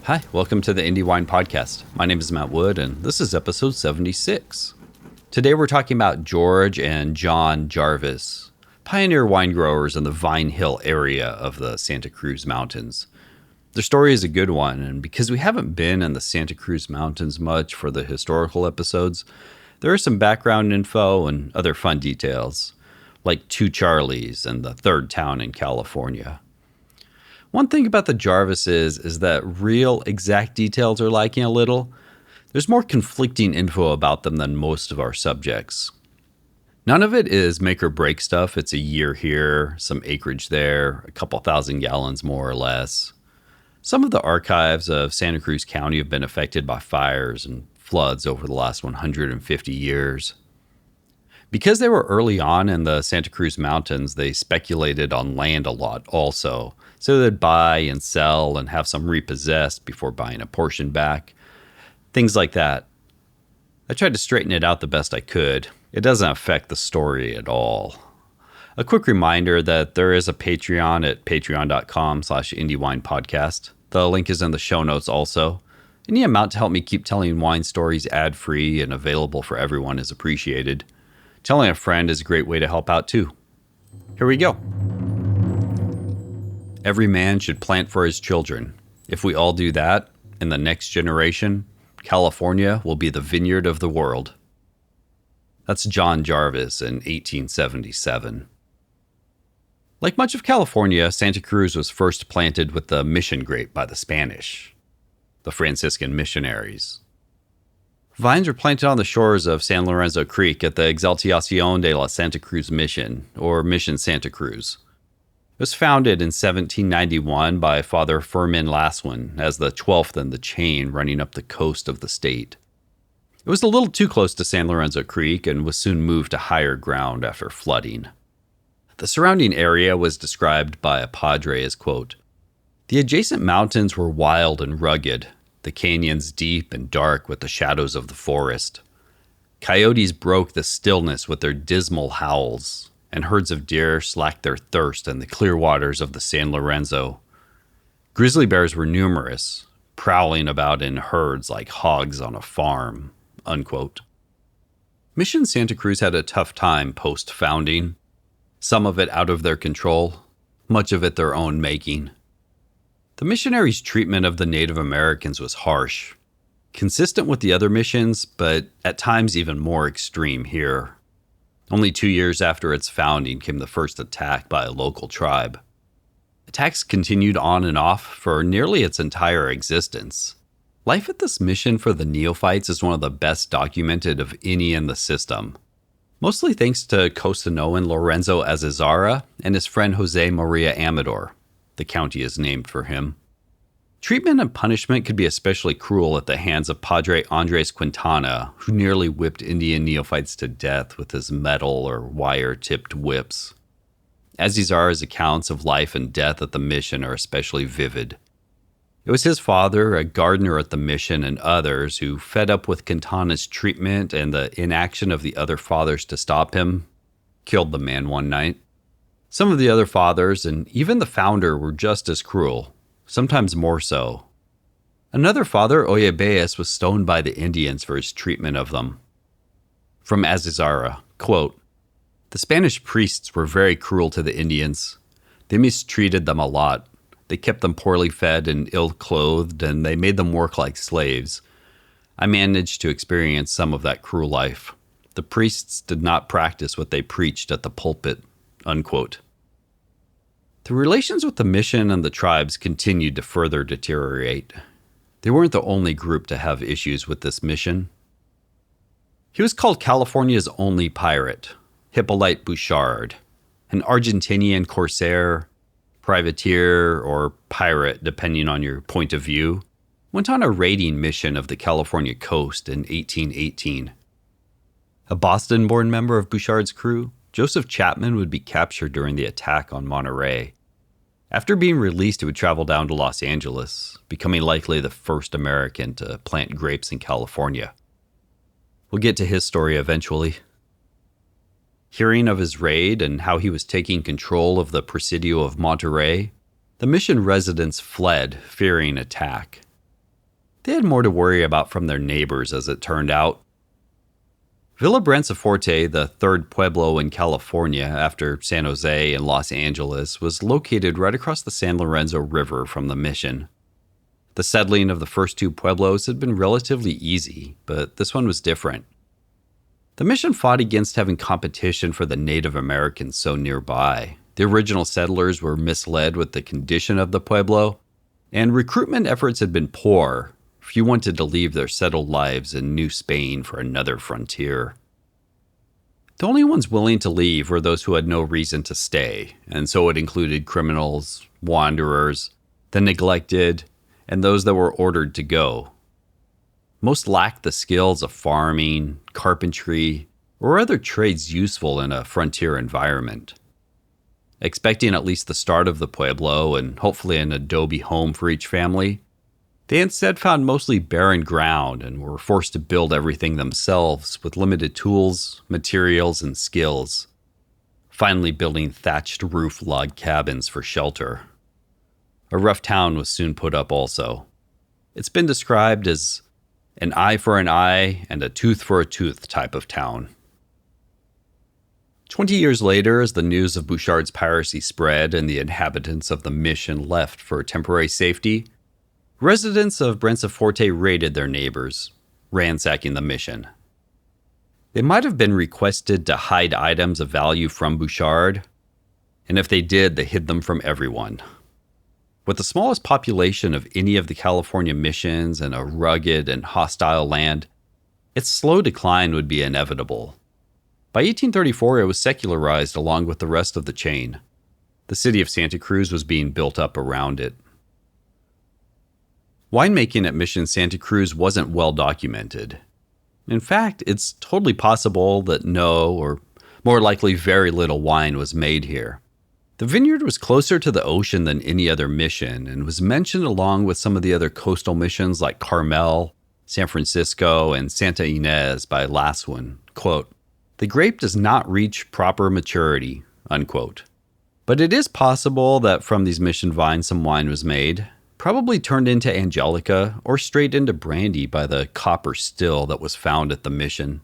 Hi, welcome to the Indie Wine Podcast. My name is Matt Wood, and this is episode 76. Today we're talking about George and John Jarvis, pioneer wine growers in the Vine Hill area of the Santa Cruz Mountains. Their story is a good one, and because we haven't been in the Santa Cruz Mountains much for the historical episodes, there is some background info and other fun details, like two Charlies and the third town in California. One thing about the Jarvises is that real exact details are lacking a little. There's more conflicting info about them than most of our subjects. None of it is make or break stuff. It's a year here, some acreage there, a couple thousand gallons more or less. Some of the archives of Santa Cruz County have been affected by fires and floods over the last 150 years. Because they were early on in the Santa Cruz Mountains, they speculated on land a lot also. So they'd buy and sell and have some repossessed before buying a portion back. Things like that. I tried to straighten it out the best I could. It doesn't affect the story at all. A quick reminder that there is a Patreon at patreon.com/indiewinepodcast. The link is in the show notes also. Any amount to help me keep telling wine stories ad-free and available for everyone is appreciated. Telling a friend is a great way to help out too. Here we go. Every man should plant for his children. If we all do that, in the next generation, California will be the vineyard of the world. That's John Jarvis in 1877. Like much of California, Santa Cruz was first planted with the mission grape by the Spanish, the Franciscan missionaries. Vines were planted on the shores of San Lorenzo Creek at the Exaltación de la Santa Cruz Mission, or Mission Santa Cruz. It was founded in 1791 by Father Fermin Laswin as the 12th in the chain running up the coast of the state. It was a little too close to San Lorenzo Creek and was soon moved to higher ground after flooding. The surrounding area was described by a padre as, quote, "The adjacent mountains were wild and rugged, the canyons deep and dark with the shadows of the forest. Coyotes broke the stillness with their dismal howls, and herds of deer slacked their thirst in the clear waters of the San Lorenzo. Grizzly bears were numerous, prowling about in herds like hogs on a farm," unquote. Mission Santa Cruz had a tough time post-founding, some of it out of their control, much of it their own making. The missionaries' treatment of the Native Americans was harsh, consistent with the other missions, but at times even more extreme here. Only 2 years after its founding came the first attack by a local tribe. Attacks continued on and off for nearly its entire existence. Life at this mission for the neophytes is one of the best documented of any in the system, mostly thanks to Costanoan Lorenzo Azizara and his friend Jose Maria Amador. The county is named for him. Treatment and punishment could be especially cruel at the hands of Padre Andres Quintana, who nearly whipped Indian neophytes to death with his metal or wire-tipped whips. Azizara's accounts of life and death at the mission are especially vivid. It was his father, a gardener at the mission, and others who, fed up with Quintana's treatment and the inaction of the other fathers to stop him, killed the man one night. Some of the other fathers, and even the founder, were just as cruel, sometimes more so. Another father, Oyebes, was stoned by the Indians for his treatment of them. From Azizara, quote, "The Spanish priests were very cruel to the Indians. They mistreated them a lot. They kept them poorly fed and ill-clothed, and they made them work like slaves. I managed to experience some of that cruel life. The priests did not practice what they preached at the pulpit," unquote. The relations with the mission and the tribes continued to further deteriorate. They weren't the only group to have issues with this mission. He was called California's only pirate, Hippolyte Bouchard, an Argentinian corsair, privateer, or pirate, depending on your point of view, went on a raiding mission of the California coast in 1818. A Boston-born member of Bouchard's crew, Joseph Chapman, would be captured during the attack on Monterey. After being released, he would travel down to Los Angeles, becoming likely the first American to plant grapes in California. We'll get to his story eventually. Hearing of his raid and how he was taking control of the Presidio of Monterey, the mission residents fled, fearing attack. They had more to worry about from their neighbors, as it turned out. Villa Branciforte, the third pueblo in California after San Jose and Los Angeles, was located right across the San Lorenzo River from the mission. The settling of the first two pueblos had been relatively easy, but this one was different. The mission fought against having competition for the Native Americans so nearby. The original settlers were misled with the condition of the pueblo, and recruitment efforts had been poor. Few wanted to leave their settled lives in New Spain for another frontier. The only ones willing to leave were those who had no reason to stay, and so it included criminals, wanderers, the neglected, and those that were ordered to go. Most lacked the skills of farming, carpentry, or other trades useful in a frontier environment. Expecting at least the start of the pueblo and hopefully an adobe home for each family, they instead found mostly barren ground and were forced to build everything themselves with limited tools, materials, and skills, finally building thatched roof log cabins for shelter. A rough town was soon put up also. It's been described as an eye for an eye and a tooth for a tooth type of town. 20 years later, as the news of Bouchard's piracy spread and the inhabitants of the mission left for temporary safety, residents of Branciforte raided their neighbors, ransacking the mission. They might have been requested to hide items of value from Bouchard, and if they did, they hid them from everyone. With the smallest population of any of the California missions and a rugged and hostile land, its slow decline would be inevitable. By 1834, it was secularized along with the rest of the chain. The city of Santa Cruz was being built up around it. Winemaking at Mission Santa Cruz wasn't well documented. In fact, it's totally possible that no, or more likely very little wine was made here. The vineyard was closer to the ocean than any other mission and was mentioned along with some of the other coastal missions like Carmel, San Francisco, and Santa Ynez by Laswin. Quote, "The grape does not reach proper maturity," unquote. But it is possible that from these mission vines some wine was made, probably turned into Angelica or straight into brandy by the copper still that was found at the mission.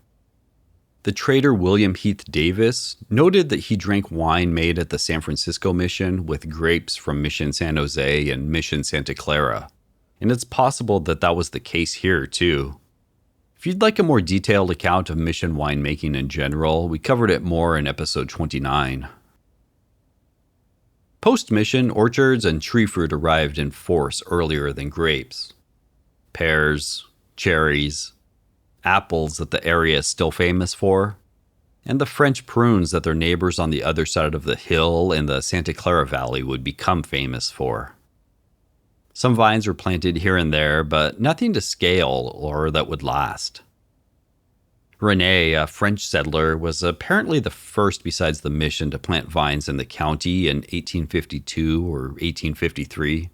The trader William Heath Davis noted that he drank wine made at the San Francisco mission with grapes from Mission San Jose and Mission Santa Clara, and it's possible that that was the case here too. If you'd like a more detailed account of mission winemaking in general, we covered it more in episode 29. Post-mission, orchards and tree fruit arrived in force earlier than grapes. Pears, cherries, apples that the area is still famous for, and the French prunes that their neighbors on the other side of the hill in the Santa Clara Valley would become famous for. Some vines were planted here and there, but nothing to scale or that would last. René, a French settler, was apparently the first besides the mission to plant vines in the county in 1852 or 1853.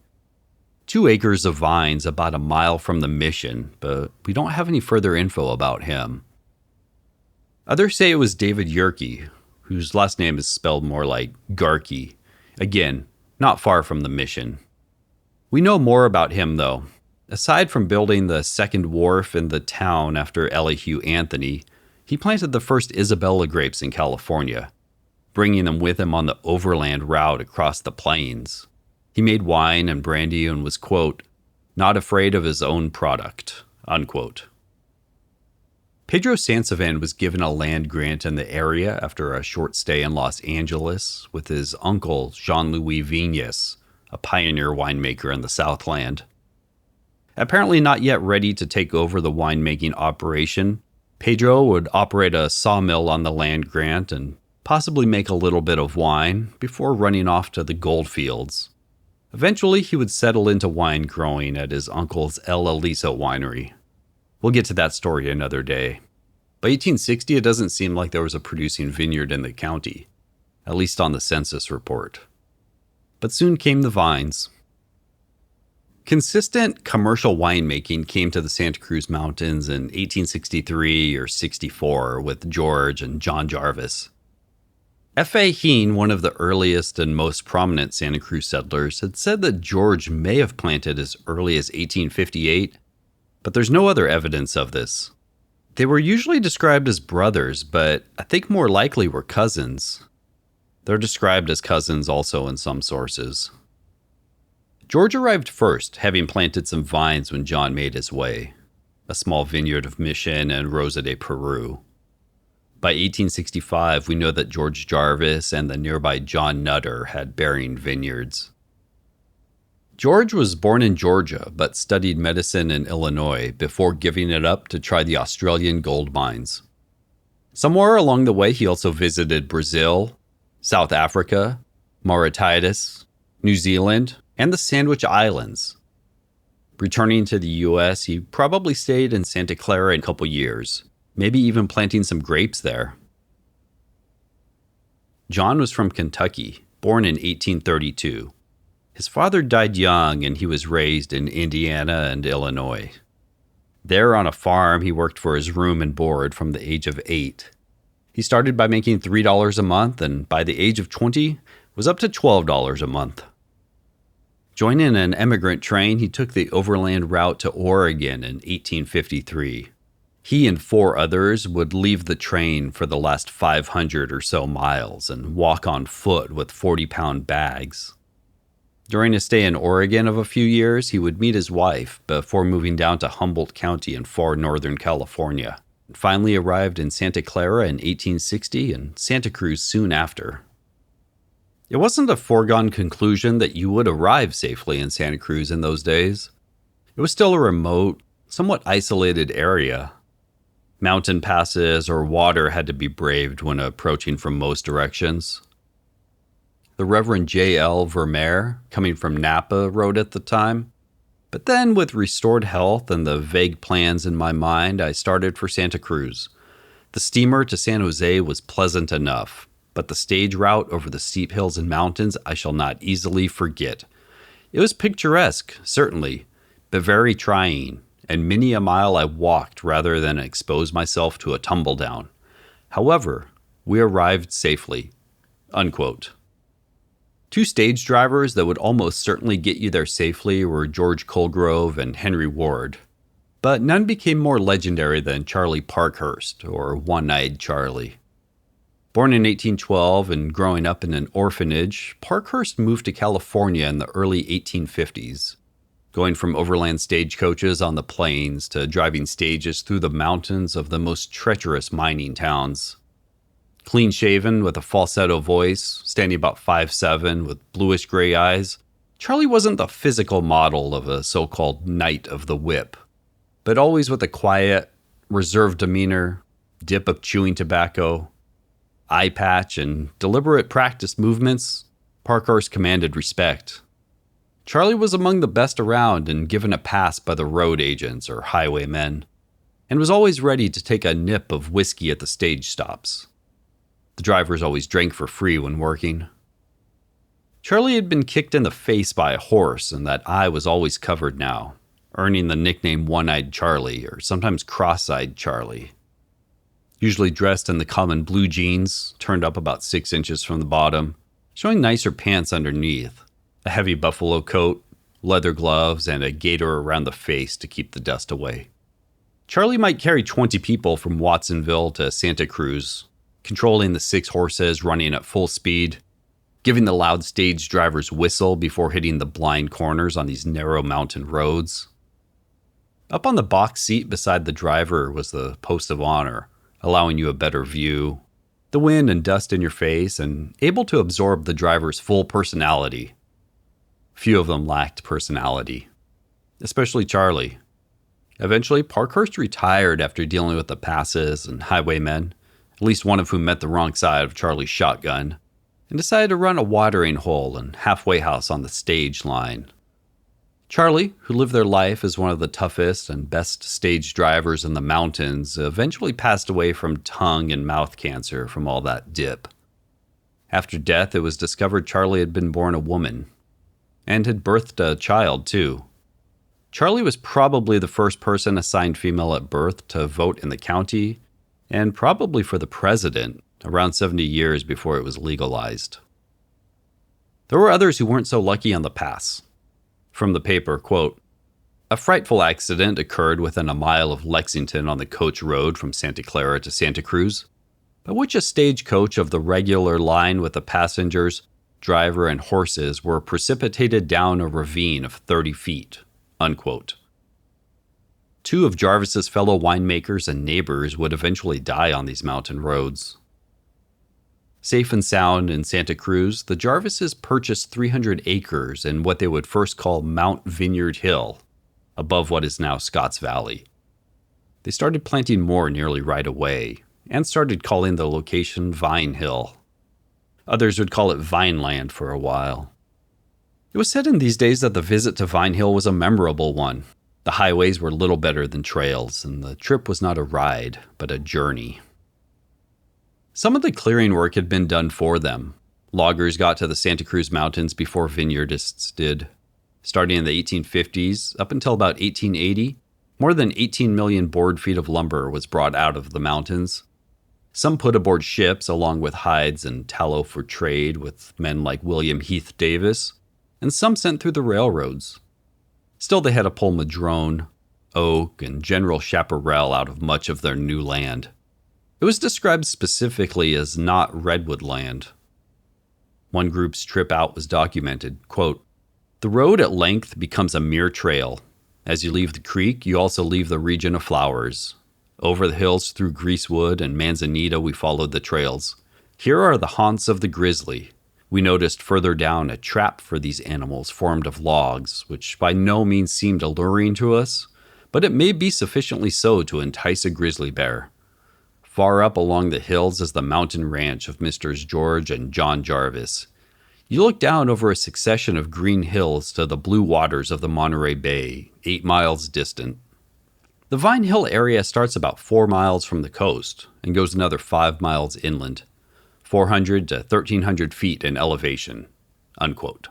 2 acres of vines about a mile from the mission, but we don't have any further info about him. Others say it was David Yerke, whose last name is spelled more like Garkey. Again, not far from the mission. We know more about him, though. Aside from building the second wharf in the town after Elihu Anthony, he planted the first Isabella grapes in California, bringing them with him on the overland route across the plains. He made wine and brandy and was, quote, not afraid of his own product, unquote. Pedro Sansovan was given a land grant in the area after a short stay in Los Angeles with his uncle, Jean-Louis Vignes, a pioneer winemaker in the Southland. Apparently not yet ready to take over the winemaking operation, Pedro would operate a sawmill on the land grant and possibly make a little bit of wine before running off to the gold fields. Eventually, he would settle into wine growing at his uncle's El Aliso winery. We'll get to that story another day. By 1860, it doesn't seem like there was a producing vineyard in the county, at least on the census report. But soon came the vines. Consistent commercial winemaking came to the Santa Cruz Mountains in 1863 or 64 with George and John Jarvis. F.A. Heen, one of the earliest and most prominent Santa Cruz settlers, had said that George may have planted as early as 1858 but there's no other evidence of this. They were usually described as brothers, but I think more likely were cousins. They're described as cousins also in some sources. George arrived first, having planted some vines when John made his way, a small vineyard of Mission and Rosa de Peru. By 1865, we know that George Jarvis and the nearby John Nutter had bearing vineyards. George was born in Georgia, but studied medicine in Illinois before giving it up to try the Australian gold mines. Somewhere along the way, he also visited Brazil, South Africa, Mauritius, New Zealand, and the Sandwich Islands. Returning to the U.S., he probably stayed in Santa Clara a couple years, maybe even planting some grapes there. John was from Kentucky, born in 1832. His father died young, and he was raised in Indiana and Illinois. There on a farm, he worked for his room and board from the age of 8. He started by making $3 a month, and by the age of 20, was up to $12 a month. Joining an emigrant train, he took the overland route to Oregon in 1853. He and 4 others would leave the train for the last 500 or so miles and walk on foot with 40-pound bags. During a stay in Oregon of a few years, he would meet his wife before moving down to Humboldt County in far northern California, and finally arrived in Santa Clara in 1860 and Santa Cruz soon after. It wasn't a foregone conclusion that you would arrive safely in Santa Cruz in those days. It was still a remote, somewhat isolated area. Mountain passes or water had to be braved when approaching from most directions. The Reverend J.L. Vermeer, coming from Napa, wrote at the time, "But then, with restored health and the vague plans in my mind, I started for Santa Cruz. The steamer to San Jose was pleasant enough, but the stage route over the steep hills and mountains I shall not easily forget. It was picturesque, certainly, but very trying, and many a mile I walked rather than expose myself to a tumble-down. However, we arrived safely." Unquote. 2 stage drivers that would almost certainly get you there safely were George Colgrove and Henry Ward, but none became more legendary than Charlie Parkhurst, or One-Eyed Charlie. Born in 1812 and growing up in an orphanage, Parkhurst moved to California in the early 1850s, going from overland stagecoaches on the plains to driving stages through the mountains of the most treacherous mining towns. Clean-shaven with a falsetto voice, standing about 5'7", with bluish-gray eyes, Charlie wasn't the physical model of a so-called knight of the whip, but always with a quiet, reserved demeanor, dip of chewing tobacco, eye patch, and deliberate practiced movements. Parkhurst commanded respect. Charlie was among the best around and given a pass by the road agents or highwaymen, and was always ready to take a nip of whiskey at the stage stops. The drivers always drank for free when working. Charlie had been kicked in the face by a horse, and that eye was always covered now, earning the nickname One-Eyed Charlie, or sometimes Cross-Eyed Charlie. Usually dressed in the common blue jeans, turned up about 6 inches from the bottom, showing nicer pants underneath, a heavy buffalo coat, leather gloves, and a gaiter around the face to keep the dust away. Charlie might carry 20 people from Watsonville to Santa Cruz, controlling the 6 horses running at full speed, giving the loud stage driver's whistle before hitting the blind corners on these narrow mountain roads. Up on the box seat beside the driver was the post of honor, allowing you a better view, the wind and dust in your face, and able to absorb the driver's full personality. Few of them lacked personality, especially Charlie. Eventually, Parkhurst retired after dealing with the passes and highwaymen, at least one of whom met the wrong side of Charlie's shotgun, and decided to run a watering hole and halfway house on the stage line. Charlie, who lived their life as one of the toughest and best stage drivers in the mountains, eventually passed away from tongue and mouth cancer from all that dip. After death, it was discovered Charlie had been born a woman, and had birthed a child, too. Charlie was probably the first person assigned female at birth to vote in the county, and probably for the president, around 70 years before it was legalized. There were others who weren't so lucky on the pass. From the paper, quote, A frightful accident occurred within a mile of Lexington on the coach road from Santa Clara to Santa Cruz, by which a stagecoach of the regular line with the passengers, driver, and horses were precipitated down a ravine of 30 feet, unquote. 2 of Jarvis's fellow winemakers and neighbors would eventually die on these mountain roads. Safe and sound in Santa Cruz, the Jarvises purchased 300 acres in what they would first call Mount Vineyard Hill, above what is now Scotts Valley. They started planting more nearly right away, and started calling the location Vine Hill. Others would call it Vineland for a while. It was said in these days that the visit to Vine Hill was a memorable one. The highways were little better than trails, and the trip was not a ride, but a journey. Some of the clearing work had been done for them. Loggers got to the Santa Cruz Mountains before vineyardists did. Starting in the 1850s, up until about 1880, more than 18 million board feet of lumber was brought out of the mountains. Some put aboard ships along with hides and tallow for trade with men like William Heath Davis, and some sent through the railroads. Still, they had to pull madrone, oak, and general chaparral out of much of their new land. It was described specifically as not redwood land. One group's trip out was documented, quote, "The road at length becomes a mere trail. As you leave the creek, you also leave the region of flowers. Over the hills through Greasewood and Manzanita we followed the trails. Here are the haunts of the grizzly. We noticed further down a trap for these animals formed of logs, which by no means seemed alluring to us, but it may be sufficiently so to entice a grizzly bear. Far up along the hills is the mountain ranch of Messrs. George and John Jarvis. You look down over a succession of green hills to the blue waters of the Monterey Bay, 8 miles distant. The Vine Hill area starts about 4 miles from the coast and goes another 5 miles inland, 400 to 1,300 feet in elevation," unquote.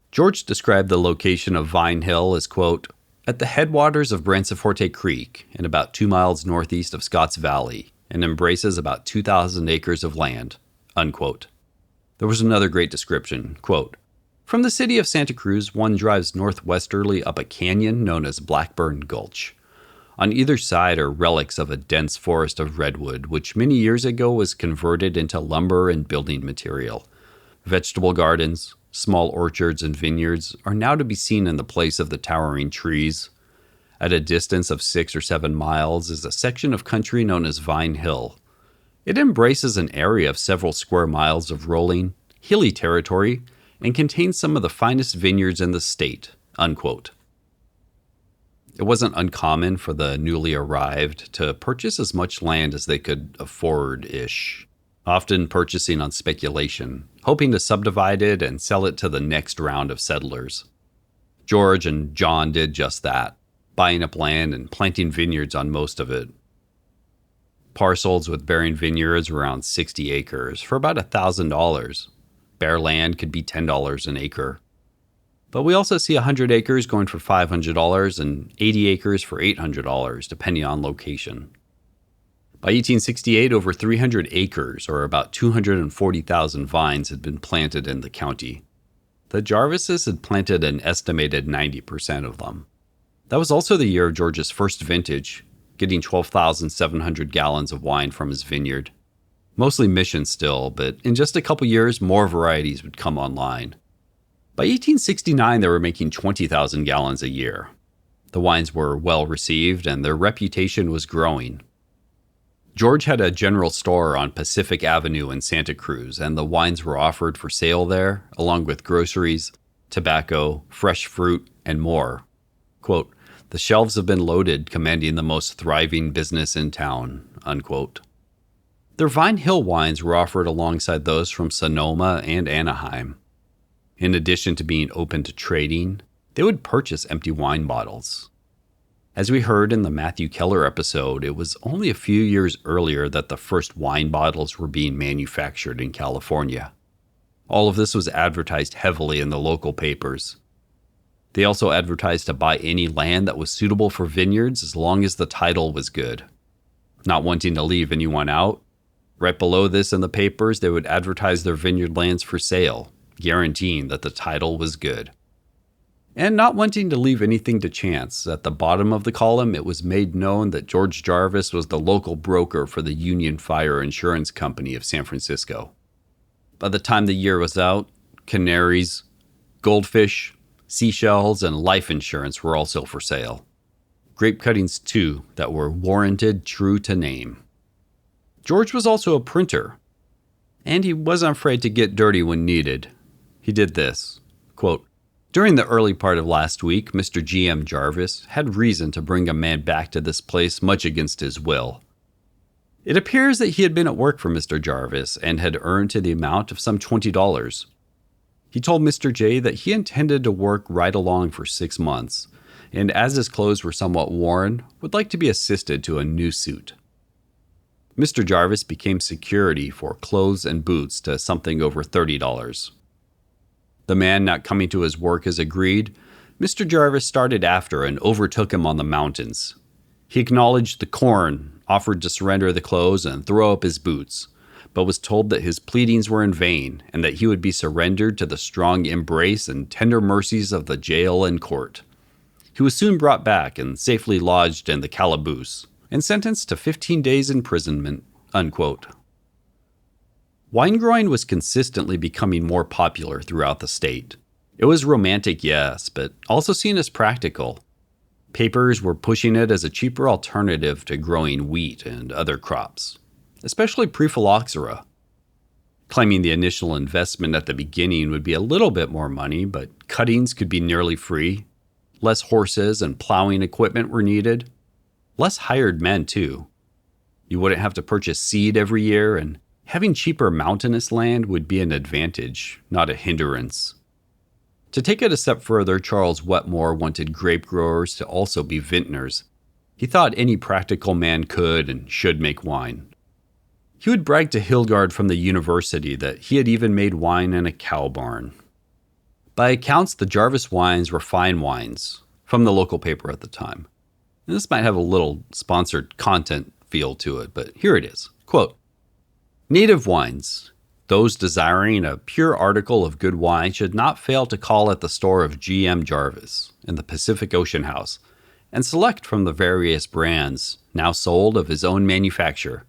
George described the location of Vine Hill as, quote, "at the headwaters of Branciforte Creek and about 2 miles northeast of Scotts Valley and embraces about 2,000 acres of land," unquote. There was another great description, quote, "From the city of Santa Cruz, one drives northwesterly up a canyon known as Blackburn Gulch. On either side are relics of a dense forest of redwood, which many years ago was converted into lumber and building material. Vegetable gardens, small orchards, and vineyards are now to be seen in the place of the towering trees. At a distance of 6 or 7 miles is a section of country known as Vine Hill. It embraces an area of several square miles of rolling, hilly territory and contains some of the finest vineyards in the state," unquote. It wasn't uncommon for the newly arrived to purchase as much land as they could afford-ish, often purchasing on speculation, hoping to subdivide it and sell it to the next round of settlers. George and John did just that, buying up land and planting vineyards on most of it. Parcels with bearing vineyards were around 60 acres for about $1,000. Bare land could be $10 an acre. But we also see 100 acres going for $500 and 80 acres for $800, depending on location. By 1868, over 300 acres, or about 240,000 vines, had been planted in the county. The Jarvises had planted an estimated 90% of them. That was also the year of George's first vintage, getting 12,700 gallons of wine from his vineyard. Mostly mission still, but in just a couple years, more varieties would come online. By 1869, they were making 20,000 gallons a year. The wines were well received, and their reputation was growing. George had a general store on Pacific Avenue in Santa Cruz, and the wines were offered for sale there, along with groceries, tobacco, fresh fruit, and more. Quote, "The shelves have been loaded, commanding the most thriving business in town," unquote. Their Vine Hill wines were offered alongside those from Sonoma and Anaheim. In addition to being open to trading, they would purchase empty wine bottles. As we heard in the Matthew Keller episode, it was only a few years earlier that the first wine bottles were being manufactured in California. All of this was advertised heavily in the local papers. They also advertised to buy any land that was suitable for vineyards as long as the title was good. Not wanting to leave anyone out, right below this in the papers, they would advertise their vineyard lands for sale, guaranteeing that the title was good. And not wanting to leave anything to chance, at the bottom of the column it was made known that George Jarvis was the local broker for the Union Fire Insurance Company of San Francisco. By the time the year was out, canaries, goldfish, seashells, and life insurance were also for sale. Grape cuttings, too, that were warranted true to name. George was also a printer, and he wasn't afraid to get dirty when needed. He did this, quote, "During the early part of last week, Mr. G.M. Jarvis had reason to bring a man back to this place much against his will. It appears that he had been at work for Mr. Jarvis and had earned to the amount of some $20. He told Mr. J that he intended to work right along for 6 months, and as his clothes were somewhat worn, would like to be assisted to a new suit. Mr. Jarvis became security for clothes and boots to something over $30. The man not coming to his work as agreed, Mr. Jarvis started after and overtook him on the mountains. He acknowledged the corn, offered to surrender the clothes and throw up his boots, but was told that his pleadings were in vain and that he would be surrendered to the strong embrace and tender mercies of the jail and court. He was soon brought back and safely lodged in the calaboose and sentenced to 15 days imprisonment," unquote. Wine growing was consistently becoming more popular throughout the state. It was romantic, yes, but also seen as practical. Papers were pushing it as a cheaper alternative to growing wheat and other crops, especially pre-phylloxera, claiming the initial investment at the beginning would be a little bit more money, but cuttings could be nearly free. Less horses and plowing equipment were needed. Less hired men, too. You wouldn't have to purchase seed every year, and having cheaper mountainous land would be an advantage, not a hindrance. To take it a step further, Charles Wetmore wanted grape growers to also be vintners. He thought any practical man could and should make wine. He would brag to Hilgard from the university that he had even made wine in a cow barn. By accounts, the Jarvis wines were fine wines, from the local paper at the time. And this might have a little sponsored content feel to it, but here it is. Quote, "Native wines. Those desiring a pure article of good wine should not fail to call at the store of G.M. Jarvis in the Pacific Ocean House and select from the various brands now sold of his own manufacture.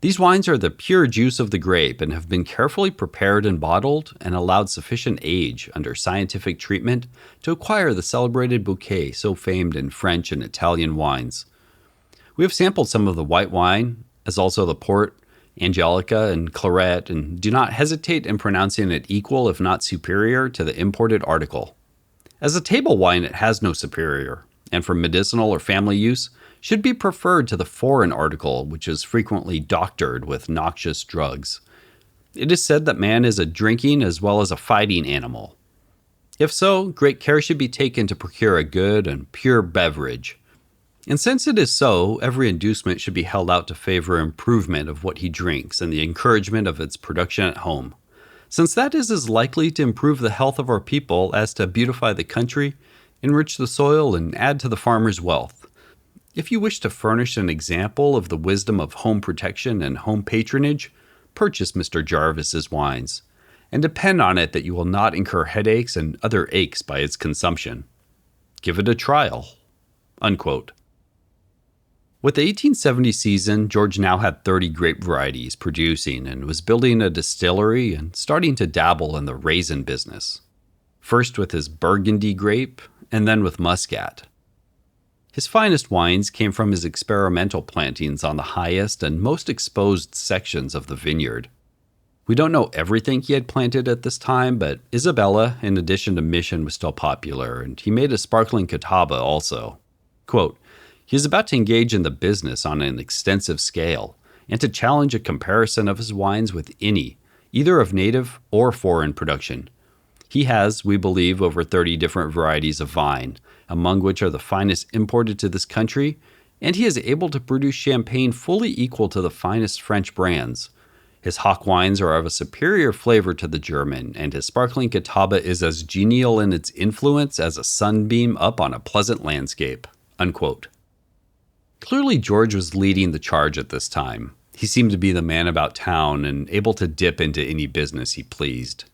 These wines are the pure juice of the grape and have been carefully prepared and bottled and allowed sufficient age under scientific treatment to acquire the celebrated bouquet so famed in French and Italian wines. We have sampled some of the white wine, as also the port, Angelica, and claret, and do not hesitate in pronouncing it equal, if not superior, to the imported article. As a table wine, it has no superior, and for medicinal or family use, should be preferred to the foreign article, which is frequently doctored with noxious drugs. It is said that man is a drinking as well as a fighting animal. If so, great care should be taken to procure a good and pure beverage. And since it is so, every inducement should be held out to favor improvement of what he drinks and the encouragement of its production at home, since that is as likely to improve the health of our people as to beautify the country, enrich the soil, and add to the farmer's wealth. If you wish to furnish an example of the wisdom of home protection and home patronage, purchase Mr. Jarvis's wines, and depend on it that you will not incur headaches and other aches by its consumption. Give it a trial." Unquote. With the 1870 season, George now had 30 grape varieties producing and was building a distillery and starting to dabble in the raisin business. First with his Burgundy grape, and then with Muscat. His finest wines came from his experimental plantings on the highest and most exposed sections of the vineyard. We don't know everything he had planted at this time, but Isabella, in addition to Mission, was still popular, and he made a sparkling catawba also. Quote, "He is about to engage in the business on an extensive scale, and to challenge a comparison of his wines with any, either of native or foreign production. He has, we believe, over 30 different varieties of vine, among which are the finest imported to this country, and he is able to produce champagne fully equal to the finest French brands. His hock wines are of a superior flavor to the German, and his sparkling catawba is as genial in its influence as a sunbeam up on a pleasant landscape." Unquote. Clearly, George was leading the charge at this time. He seemed to be the man about town and able to dip into any business he pleased.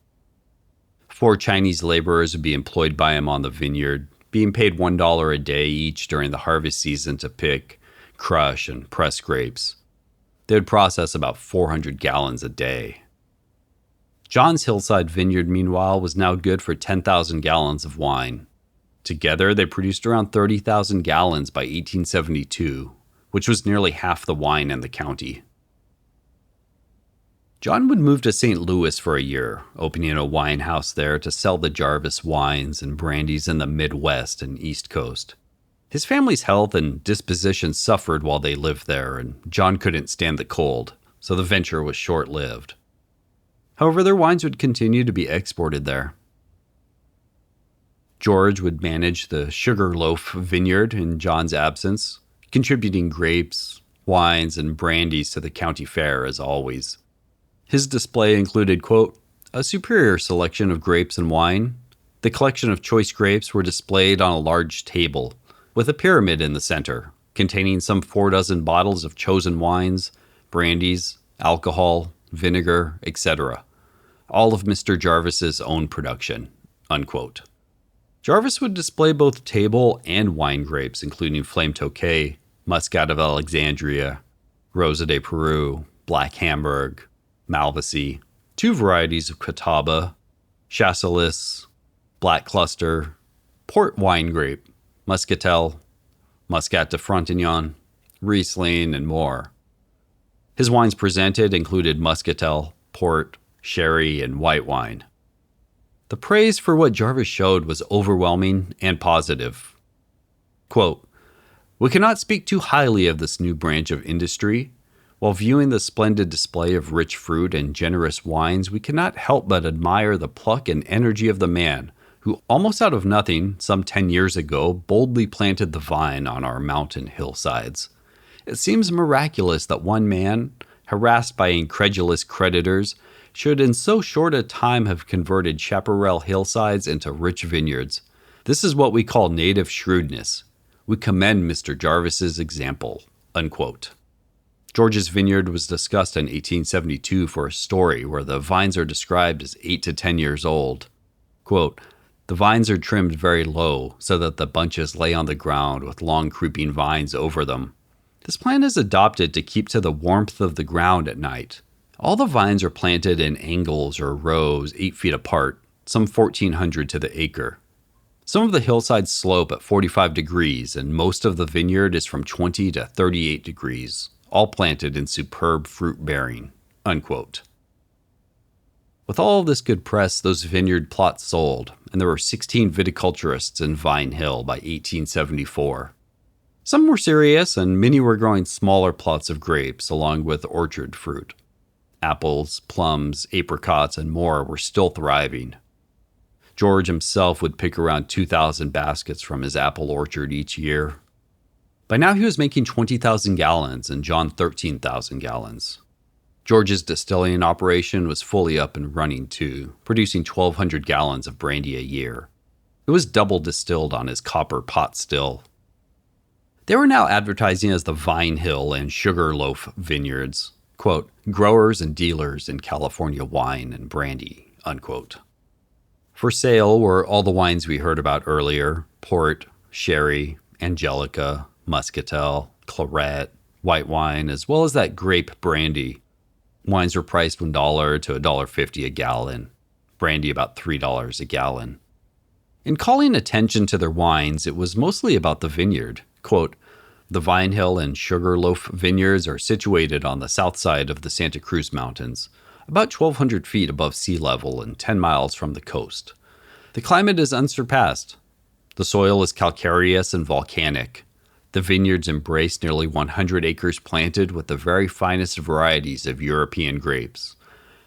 4 Chinese laborers would be employed by him on the vineyard, being paid $1 a day each during the harvest season to pick, crush, and press grapes. They would process about 400 gallons a day. John's hillside vineyard, meanwhile, was now good for 10,000 gallons of wine. Together, they produced around 30,000 gallons by 1872, which was nearly half the wine in the county. John would move to St. Louis for a year, opening a wine house there to sell the Jarvis wines and brandies in the Midwest and East Coast. His family's health and disposition suffered while they lived there, and John couldn't stand the cold, so the venture was short-lived. However, their wines would continue to be exported there. George would manage the Sugarloaf vineyard in John's absence, contributing grapes, wines, and brandies to the county fair as always. His display included, quote, a superior selection of grapes and wine. The collection of choice grapes were displayed on a large table, with a pyramid in the center, containing some 4 bottles of chosen wines, brandies, alcohol, vinegar, etc., all of Mr. Jarvis's own production, unquote. Jarvis would display both table and wine grapes, including Flame Tokay, Muscat of Alexandria, Rosa de Peru, Black Hamburg, Malvasia, 2 varieties of Catawba, Chasselas, Black Cluster, Port wine grape, Muscatel, Muscat de Frontignan, Riesling, and more. His wines presented included Muscatel, Port, Sherry, and white wine. The praise for what Jarvis showed was overwhelming and positive. Quote, we cannot speak too highly of this new branch of industry. While viewing the splendid display of rich fruit and generous wines, we cannot help but admire the pluck and energy of the man who, almost out of nothing, some 10 years ago, boldly planted the vine on our mountain hillsides. It seems miraculous that one man, harassed by incredulous creditors, should in so short a time have converted chaparral hillsides into rich vineyards. This is what we call native shrewdness. We commend Mr. Jarvis's example, unquote. George's vineyard was discussed in 1872 for a story where the vines are described as 8 to 10 years old. Quote, the vines are trimmed very low so that the bunches lay on the ground with long creeping vines over them. This plan is adopted to keep to the warmth of the ground at night. All the vines are planted in angles or rows 8 feet apart, some 1,400 to the acre. Some of the hillsides slope at 45 degrees, and most of the vineyard is from 20 to 38 degrees, all planted in superb fruit bearing, unquote. With all of this good press, those vineyard plots sold, and there were 16 viticulturists in Vine Hill by 1874. Some were serious, and many were growing smaller plots of grapes along with orchard fruit. Apples, plums, apricots, and more were still thriving. George himself would pick around 2,000 baskets from his apple orchard each year. By now he was making 20,000 gallons and John 13,000 gallons. George's distilling operation was fully up and running too, producing 1,200 gallons of brandy a year. It was double distilled on his copper pot still. They were now advertising as the Vine Hill and Sugarloaf vineyards, quote, growers and dealers in California wine and brandy, unquote. For sale were all the wines we heard about earlier, port, sherry, angelica, muscatel, claret, white wine, as well as that grape brandy. Wines were priced $1 to $1.50 a gallon, brandy about $3 a gallon. In calling attention to their wines, it was mostly about the vineyard. Quote, the Vine Hill and Sugarloaf vineyards are situated on the south side of the Santa Cruz Mountains, about 1,200 feet above sea level and 10 miles from the coast. The climate is unsurpassed. The soil is calcareous and volcanic. The vineyards embrace nearly 100 acres planted with the very finest varieties of European grapes.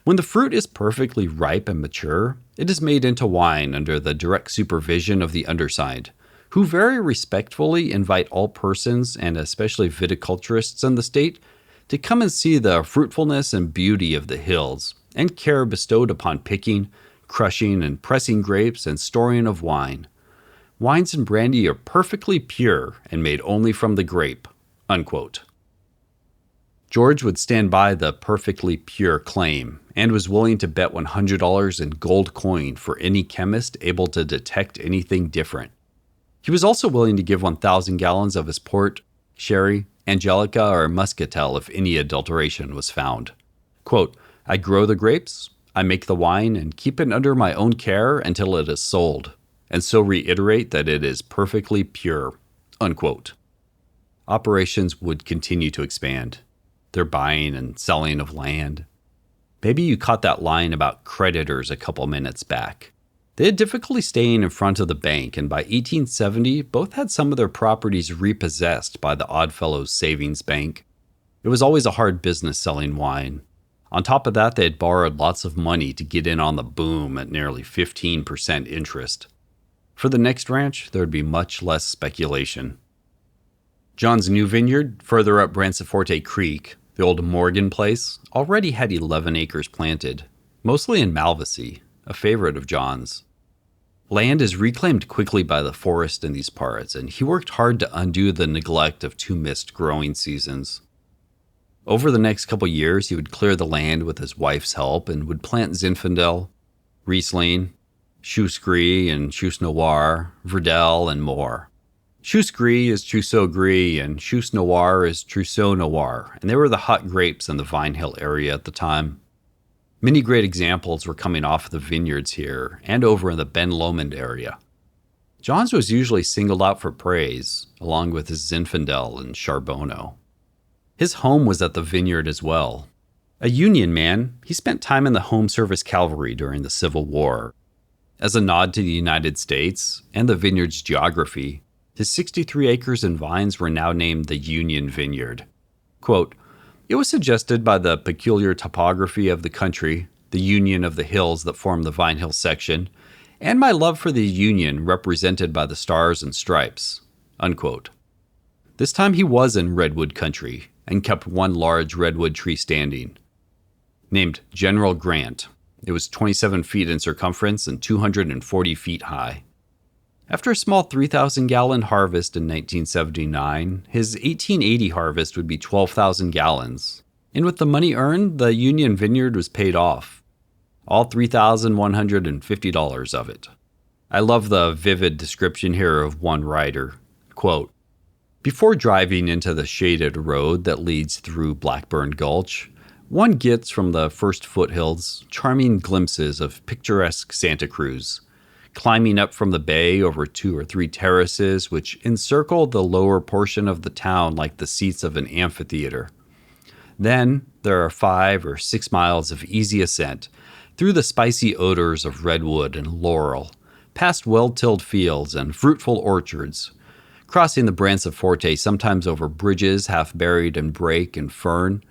When the fruit is perfectly ripe and mature, it is made into wine under the direct supervision of the undersigned, who very respectfully invite all persons, and especially viticulturists in the state, to come and see the fruitfulness and beauty of the hills, and care bestowed upon picking, crushing, and pressing grapes and storing of wine. Wines and brandy are perfectly pure and made only from the grape, unquote. George would stand by the perfectly pure claim and was willing to bet $100 in gold coin for any chemist able to detect anything different. He was also willing to give 1,000 gallons of his port, sherry, angelica, or muscatel if any adulteration was found. Quote, "I grow the grapes, I make the wine, and keep it under my own care until it is sold, and so reiterate that it is perfectly pure." Unquote. Operations would continue to expand. Their buying and selling of land. Maybe you caught that line about creditors a couple minutes back. They had difficulty staying in front of the bank, and by 1870, both had some of their properties repossessed by the Oddfellows Savings Bank. It was always a hard business selling wine. On top of that, they had borrowed lots of money to get in on the boom at nearly 15% interest. For the next ranch, there would be much less speculation. John's new vineyard, further up Branciforte Creek, the old Morgan place, already had 11 acres planted, mostly in Malvoisie, a favorite of John's. Land is reclaimed quickly by the forest in these parts, and he worked hard to undo the neglect of two missed growing seasons. Over the next couple years, he would clear the land with his wife's help and would plant Zinfandel, Riesling, Chus Gris and Chus Noir, Verdel, and more. Chus Gris is Trousseau Gris, and Chus Noir is Trousseau Noir, and they were the hot grapes in the Vine Hill area at the time. Many great examples were coming off the vineyards here and over in the Ben Lomond area. John's was usually singled out for praise, along with his Zinfandel and Charbonneau. His home was at the vineyard as well. A Union man, he spent time in the Home Service Cavalry during the Civil War. As a nod to the United States and the vineyard's geography, his 63 acres and vines were now named the Union Vineyard. Quote, "It was suggested by the peculiar topography of the country, the union of the hills that form the Vine Hill section, and my love for the Union represented by the stars and stripes." Unquote. This time he was in redwood country and kept one large redwood tree standing. Named General Grant, it was 27 feet in circumference and 240 feet high. After a small 3,000-gallon harvest in 1979, his 1880 harvest would be 12,000 gallons, and with the money earned, the Union Vineyard was paid off. All $3,150 of it. I love the vivid description here of one writer. Quote, "Before driving into the shaded road that leads through Blackburn Gulch, one gets from the first foothills charming glimpses of picturesque Santa Cruz, climbing up from the bay over 2 or 3 terraces which encircle the lower portion of the town like the seats of an amphitheater. Then there are 5 or 6 miles of easy ascent through the spicy odors of redwood and laurel, past well-tilled fields and fruitful orchards, crossing the Branciforte sometimes over bridges half buried in brake and fern,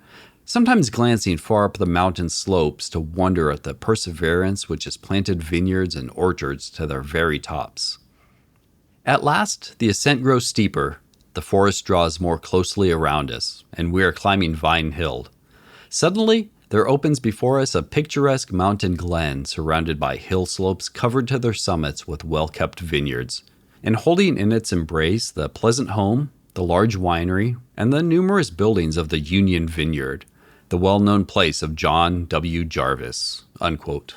sometimes glancing far up the mountain slopes to wonder at the perseverance which has planted vineyards and orchards to their very tops. At last, the ascent grows steeper, the forest draws more closely around us, and we are climbing Vine Hill. Suddenly, there opens before us a picturesque mountain glen surrounded by hill slopes covered to their summits with well-kept vineyards, and holding in its embrace the pleasant home, the large winery, and the numerous buildings of the Union Vineyard, the well-known place of John W. Jarvis." Unquote.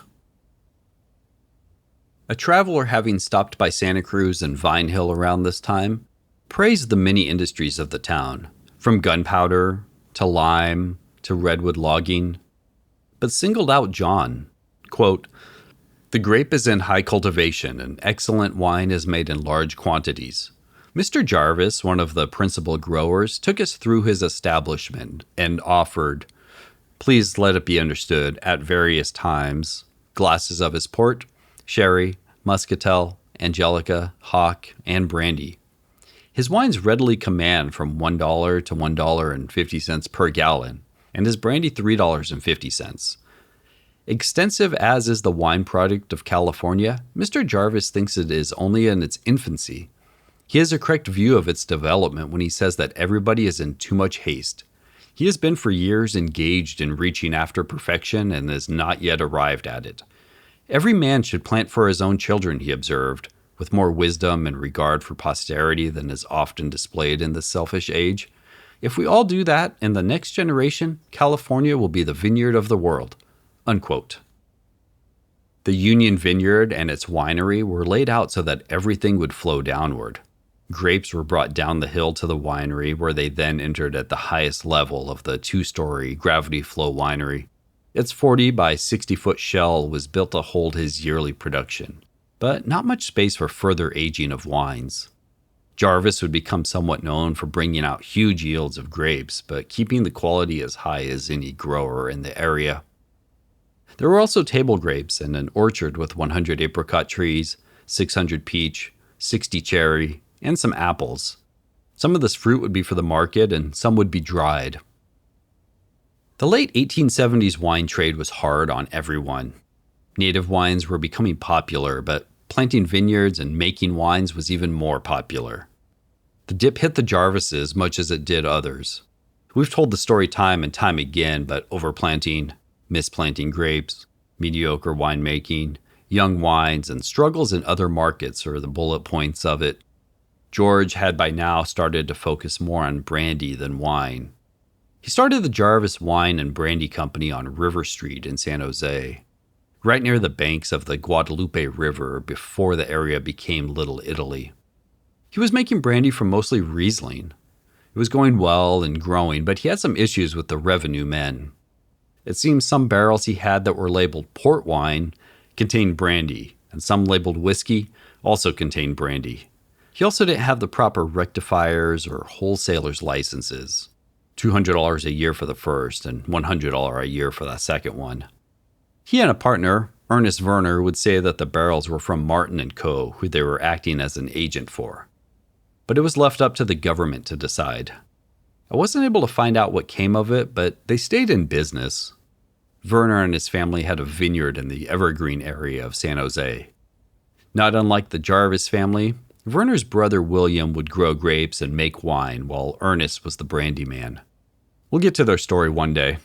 A traveler having stopped by Santa Cruz and Vine Hill around this time praised the many industries of the town, from gunpowder to lime to redwood logging, but singled out John. Quote, "The grape is in high cultivation and excellent wine is made in large quantities. Mr. Jarvis, one of the principal growers, took us through his establishment and offered, please let it be understood, at various times, glasses of his port, sherry, muscatel, angelica, hock, and brandy. His wines readily command from $1 to $1.50 per gallon, and his brandy $3.50. Extensive as is the wine product of California, Mr. Jarvis thinks it is only in its infancy. He has a correct view of its development when he says that everybody is in too much haste. He has been for years engaged in reaching after perfection and has not yet arrived at it. Every man should plant for his own children, he observed, with more wisdom and regard for posterity than is often displayed in this selfish age. If we all do that, in the next generation, California will be the vineyard of the world. Unquote. The Union Vineyard and its winery were laid out so that everything would flow downward. Grapes were brought down the hill to the winery, where they then entered at the highest level of the 2-story gravity flow winery. Its 40 by 60-foot shell was built to hold his yearly production, but not much space for further aging of wines. Jarvis would become somewhat known for bringing out huge yields of grapes, but keeping the quality as high as any grower in the area. There were also table grapes and an orchard with 100 apricot trees, 600 peach, 60 cherry, and some apples. Some of this fruit would be for the market and some would be dried. The late 1870s wine trade was hard on everyone. Native wines were becoming popular, but planting vineyards and making wines was even more popular. The dip hit the Jarvises much as it did others. We've told the story time and time again, but overplanting, misplanting grapes, mediocre winemaking, young wines, and struggles in other markets are the bullet points of it. George had by now started to focus more on brandy than wine. He started the Jarvis Wine and Brandy Company on River Street in San Jose, right near the banks of the Guadalupe River before the area became Little Italy. He was making brandy from mostly Riesling. It was going well and growing, but he had some issues with the revenue men. It seems some barrels he had that were labeled port wine contained brandy, and some labeled whiskey also contained brandy. He also didn't have the proper rectifiers or wholesalers licenses. $200 a year for the first and $100 a year for the second one. He and a partner, Ernest Werner, would say that the barrels were from Martin & Co., who they were acting as an agent for. But it was left up to the government to decide. I wasn't able to find out what came of it, but they stayed in business. Werner and his family had a vineyard in the Evergreen area of San Jose. Not unlike the Jarvis family, Werner's brother William would grow grapes and make wine, while Ernest was the brandy man. We'll get to their story one day.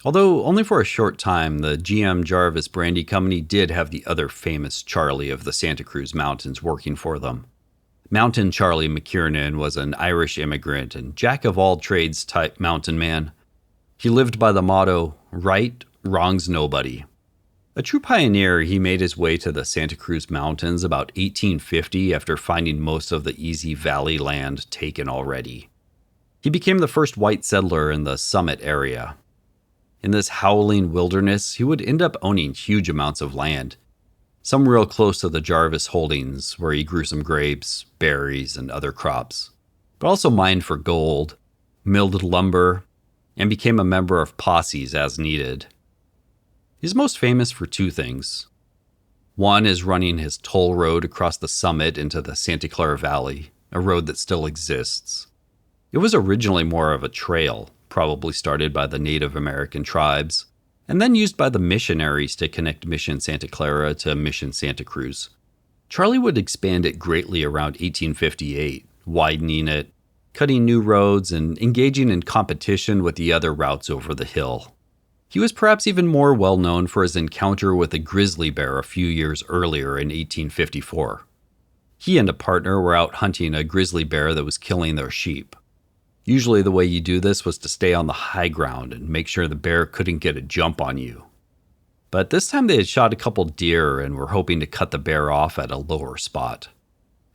Although only for a short time, the GM Jarvis Brandy Company did have the other famous Charlie of the Santa Cruz Mountains working for them. Mountain Charlie McKiernan was an Irish immigrant and jack-of-all-trades type mountain man. He lived by the motto, right wrongs nobody. A true pioneer, he made his way to the Santa Cruz Mountains about 1850 after finding most of the Easy Valley land taken already. He became the first white settler in the Summit area. In this howling wilderness, he would end up owning huge amounts of land, some real close to the Jarvis holdings where he grew some grapes, berries, and other crops, but also mined for gold, milled lumber, and became a member of posses as needed. He's most famous for two things. One is running his toll road across the summit into the Santa Clara Valley, a road that still exists. It was originally more of a trail, probably started by the Native American tribes, and then used by the missionaries to connect Mission Santa Clara to Mission Santa Cruz. Charlie would expand it greatly around 1858, widening it, cutting new roads, and engaging in competition with the other routes over the hill. He was perhaps even more well known for his encounter with a grizzly bear a few years earlier in 1854. He and a partner were out hunting a grizzly bear that was killing their sheep. Usually the way you do this was to stay on the high ground and make sure the bear couldn't get a jump on you. But this time they had shot a couple deer and were hoping to cut the bear off at a lower spot.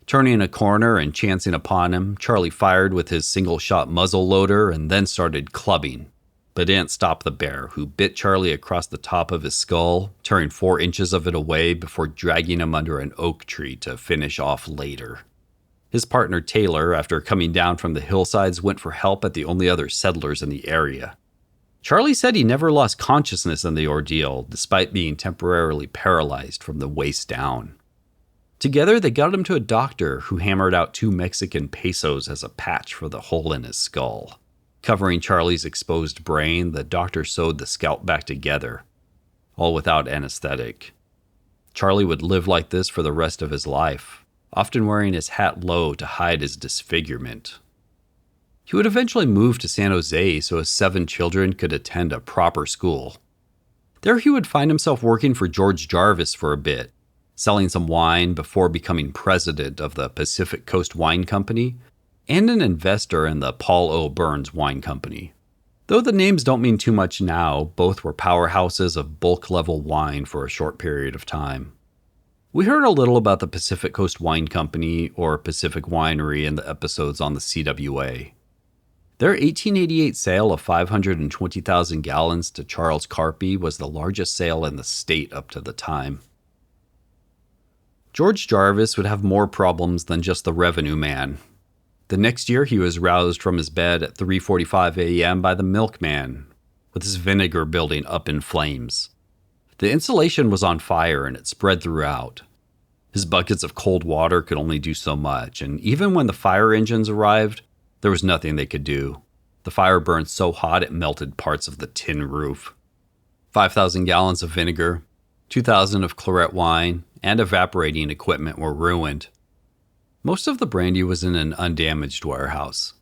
Turning a corner and chancing upon him, Charlie fired with his single-shot muzzle loader and then started clubbing, but didn't stop the bear, who bit Charlie across the top of his skull, tearing 4 inches of it away before dragging him under an oak tree to finish off later. His partner Taylor, after coming down from the hillsides, went for help at the only other settlers in the area. Charlie said he never lost consciousness in the ordeal, despite being temporarily paralyzed from the waist down. Together, they got him to a doctor who hammered out 2 Mexican pesos as a patch for the hole in his skull. Covering Charlie's exposed brain, the doctor sewed the scalp back together, all without anesthetic. Charlie would live like this for the rest of his life, often wearing his hat low to hide his disfigurement. He would eventually move to San Jose so his 7 children could attend a proper school. There he would find himself working for George Jarvis for a bit, selling some wine before becoming president of the Pacific Coast Wine Company, and an investor in the Paul O. Burns Wine Company. Though the names don't mean too much now, both were powerhouses of bulk-level wine for a short period of time. We heard a little about the Pacific Coast Wine Company, or Pacific Winery, in the episodes on the CWA. Their 1888 sale of 520,000 gallons to Charles Carpy was the largest sale in the state up to the time. George Jarvis would have more problems than just the revenue man. The next year, he was roused from his bed at 3:45 a.m. by the milkman, with his vinegar building up in flames. The insulation was on fire and it spread throughout. His buckets of cold water could only do so much, and even when the fire engines arrived, there was nothing they could do. The fire burned so hot it melted parts of the tin roof. 5,000 gallons of vinegar, 2,000 of claret wine, and evaporating equipment were ruined. Most of the brandy was in an undamaged warehouse.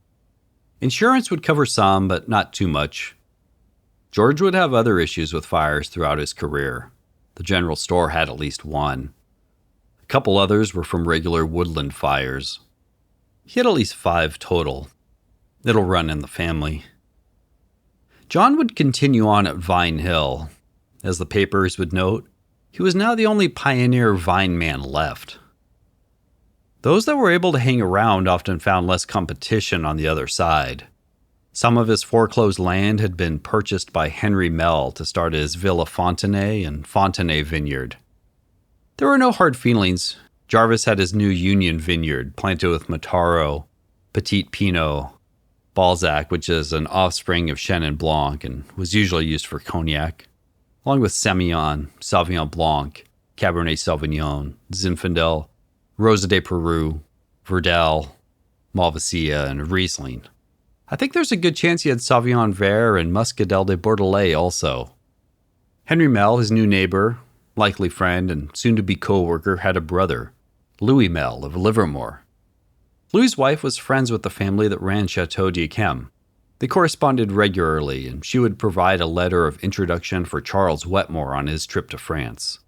Insurance would cover some, but not too much. George would have other issues with fires throughout his career. The general store had at least one. A couple others were from regular woodland fires. He had at least 5 total. It'll run in the family. John would continue on at Vine Hill. As the papers would note, he was now the only pioneer vine man left. Those that were able to hang around often found less competition on the other side. Some of his foreclosed land had been purchased by Henry Mell to start his Villa Fontenay and Fontenay vineyard. There were no hard feelings. Jarvis had his new Union vineyard, planted with Mataro, Petit Pinot, Balzac, which is an offspring of Chenin Blanc and was usually used for cognac, along with Semillon, Sauvignon Blanc, Cabernet Sauvignon, Zinfandel, Rosa de Peru, Verdel, Malvasia, and Riesling. I think there's a good chance he had Sauvignon Vert and Muscadel de Bordelais also. Henry Mell, his new neighbor, likely friend, and soon-to-be co-worker, had a brother, Louis Mell of Livermore. Louis's wife was friends with the family that ran Chateau d'Yquem. They corresponded regularly, and she would provide a letter of introduction for Charles Wetmore on his trip to France.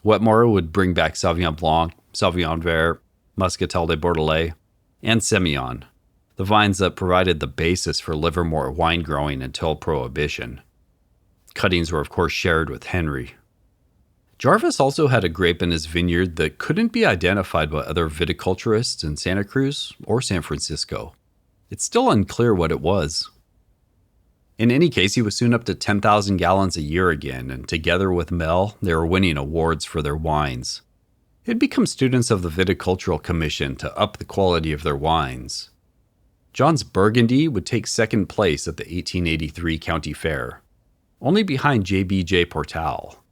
Wetmore would bring back Sauvignon Blanc, Sauvignon Vert, Muscatel de Bordelais, and Semillon, the vines that provided the basis for Livermore wine growing until Prohibition. Cuttings were of course shared with Henry. Jarvis also had a grape in his vineyard that couldn't be identified by other viticulturists in Santa Cruz or San Francisco. It's still unclear what it was. In any case, he was soon up to 10,000 gallons a year again, and together with Mell, they were winning awards for their wines. They had become students of the Viticultural Commission to up the quality of their wines. John's Burgundy would take second place at the 1883 County Fair, only behind J.B.J. Portal,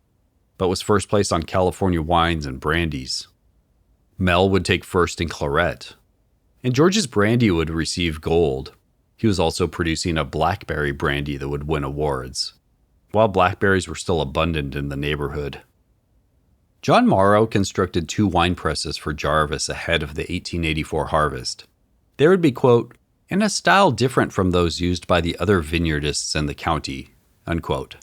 but was first place on California wines and brandies. Mell would take first in claret, and George's brandy would receive gold. He was also producing a blackberry brandy that would win awards, while blackberries were still abundant in the neighborhood. John Morrow constructed 2 wine presses for Jarvis ahead of the 1884 harvest. They would be, quote, in a style different from those used by the other vineyardists in the county, unquote.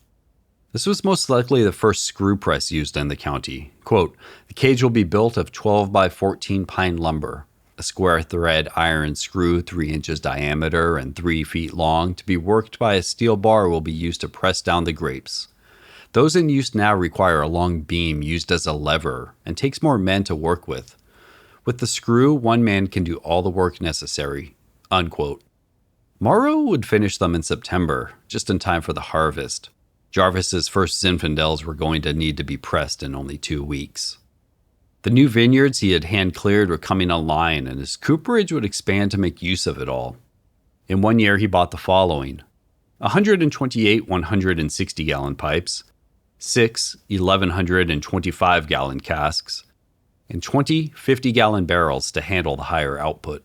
This was most likely the first screw press used in the county. Quote, the cage will be built of 12 by 14 pine lumber, a square thread iron screw 3 inches diameter and 3 feet long to be worked by a steel bar will be used to press down the grapes. Those in use now require a long beam used as a lever and takes more men to work with. With the screw, 1 man can do all the work necessary, unquote. Morrow would finish them in September, just in time for the harvest. Jarvis's first Zinfandels were going to need to be pressed in only 2 weeks. The new vineyards he had hand-cleared were coming online, and his cooperage would expand to make use of it all. In 1 year, he bought the following: 128 160-gallon pipes, 6 1,125-gallon casks, and 20 50-gallon barrels to handle the higher output.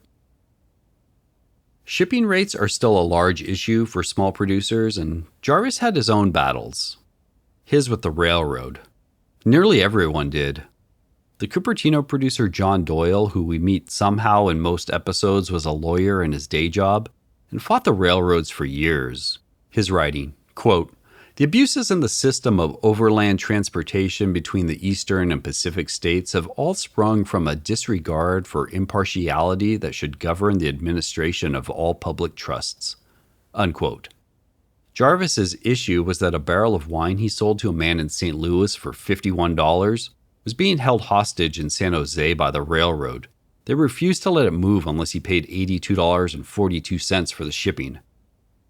Shipping rates are still a large issue for small producers, and Jarvis had his own battles. His with the railroad. Nearly everyone did. The Cupertino producer John Doyle, who we meet somehow in most episodes, was a lawyer in his day job and fought the railroads for years. His writing, quote, The abuses in the system of overland transportation between the eastern and Pacific states have all sprung from a disregard for impartiality that should govern the administration of all public trusts." Unquote. Jarvis's issue was that a barrel of wine he sold to a man in St. Louis for $51 was being held hostage in San Jose by the railroad. They refused to let it move unless he paid $82.42 for the shipping.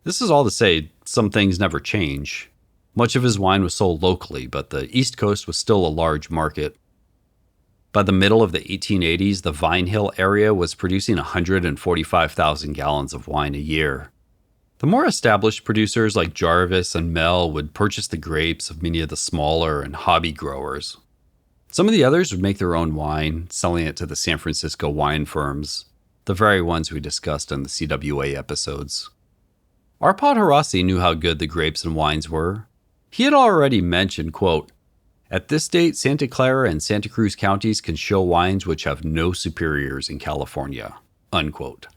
This is all to say, some things never change. Much of his wine was sold locally, but the East Coast was still a large market. By the middle of the 1880s, the Vine Hill area was producing 145,000 gallons of wine a year. The more established producers like Jarvis and Mel would purchase the grapes of many of the smaller and hobby growers. Some of the others would make their own wine, selling it to the San Francisco wine firms, the very ones we discussed in the CWA episodes. Arpad Harasi knew how good the grapes and wines were. He had already mentioned, quote, "At this date, Santa Clara and Santa Cruz counties can show wines which have no superiors in California," unquote.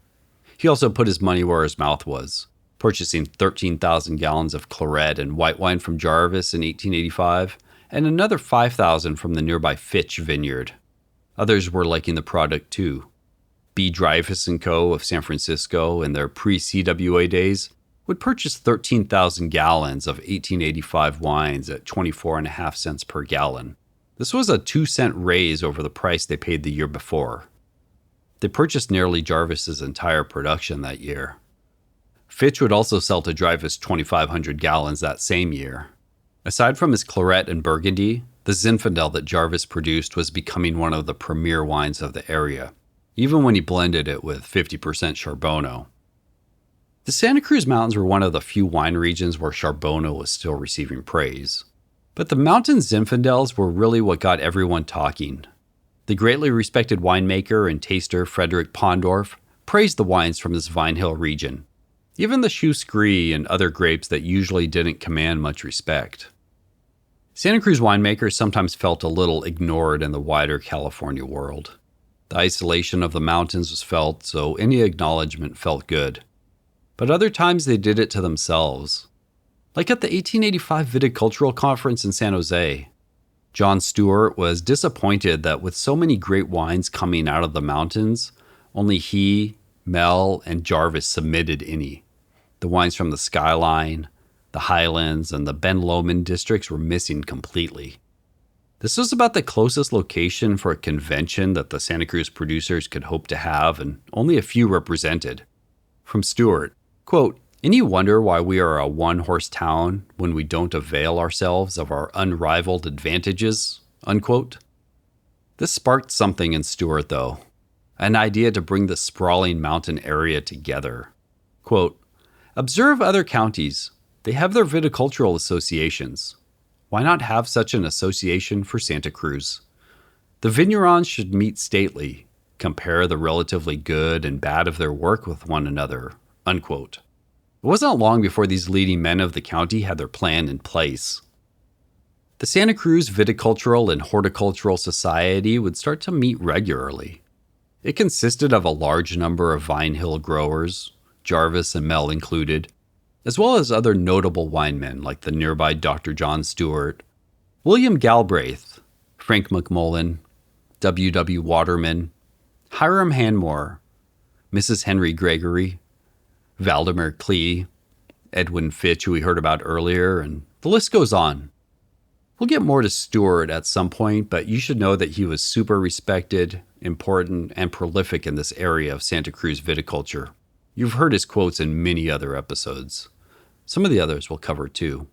He also put his money where his mouth was, purchasing 13,000 gallons of claret and white wine from Jarvis in 1885, and another 5,000 from the nearby Fitch vineyard. Others were liking the product too. B. Dreyfus & Co. of San Francisco, in their pre-CWA days, would purchase 13,000 gallons of 1885 wines at 24.5 cents per gallon. This was a 2-cent raise over the price they paid the year before. They purchased nearly Jarvis's entire production that year. Fitch would also sell to Dreyfus 2,500 gallons that same year. Aside from his claret and Burgundy, the Zinfandel that Jarvis produced was becoming one of the premier wines of the area, even when he blended it with 50% Charbonneau. The Santa Cruz Mountains were one of the few wine regions where Charbonneau was still receiving praise. But the mountain Zinfandels were really what got everyone talking. The greatly respected winemaker and taster Frederick Pondorf praised the wines from this Vine Hill region, even the Chou Gris and other grapes that usually didn't command much respect. Santa Cruz winemakers sometimes felt a little ignored in the wider California world. The isolation of the mountains was felt, so any acknowledgement felt good. But other times they did it to themselves. Like at the 1885 Viticultural Conference in San Jose. John Stewart was disappointed that with so many great wines coming out of the mountains, only he, Mel, and Jarvis submitted any. The wines from the Skyline, the Highlands, and the Ben Lomond districts were missing completely. This was about the closest location for a convention that the Santa Cruz producers could hope to have, and only a few represented. From Stewart, quote, "Any wonder why we are a one-horse town when we don't avail ourselves of our unrivaled advantages?" Unquote. This sparked something in Stewart, though. An idea to bring the sprawling mountain area together. Quote, "Observe other counties. They have their viticultural associations. Why not have such an association for Santa Cruz? The vignerons should meet stately, compare the relatively good and bad of their work with one another." Unquote. It wasn't long before these leading men of the county had their plan in place. The Santa Cruz Viticultural and Horticultural Society would start to meet regularly. It consisted of a large number of Vine Hill growers, Jarvis and Mel included, as well as other notable winemen like the nearby Dr. John Stewart, William Galbraith, Frank McMullen, W. Waterman, Hiram Hanmore, Mrs. Henry Gregory, Valdemar Klee, Edwin Fitch, who we heard about earlier, and the list goes on. We'll get more to Stewart at some point, but you should know that he was super respected, important, and prolific in this area of Santa Cruz viticulture. You've heard his quotes in many other episodes. Some of the others we'll cover too.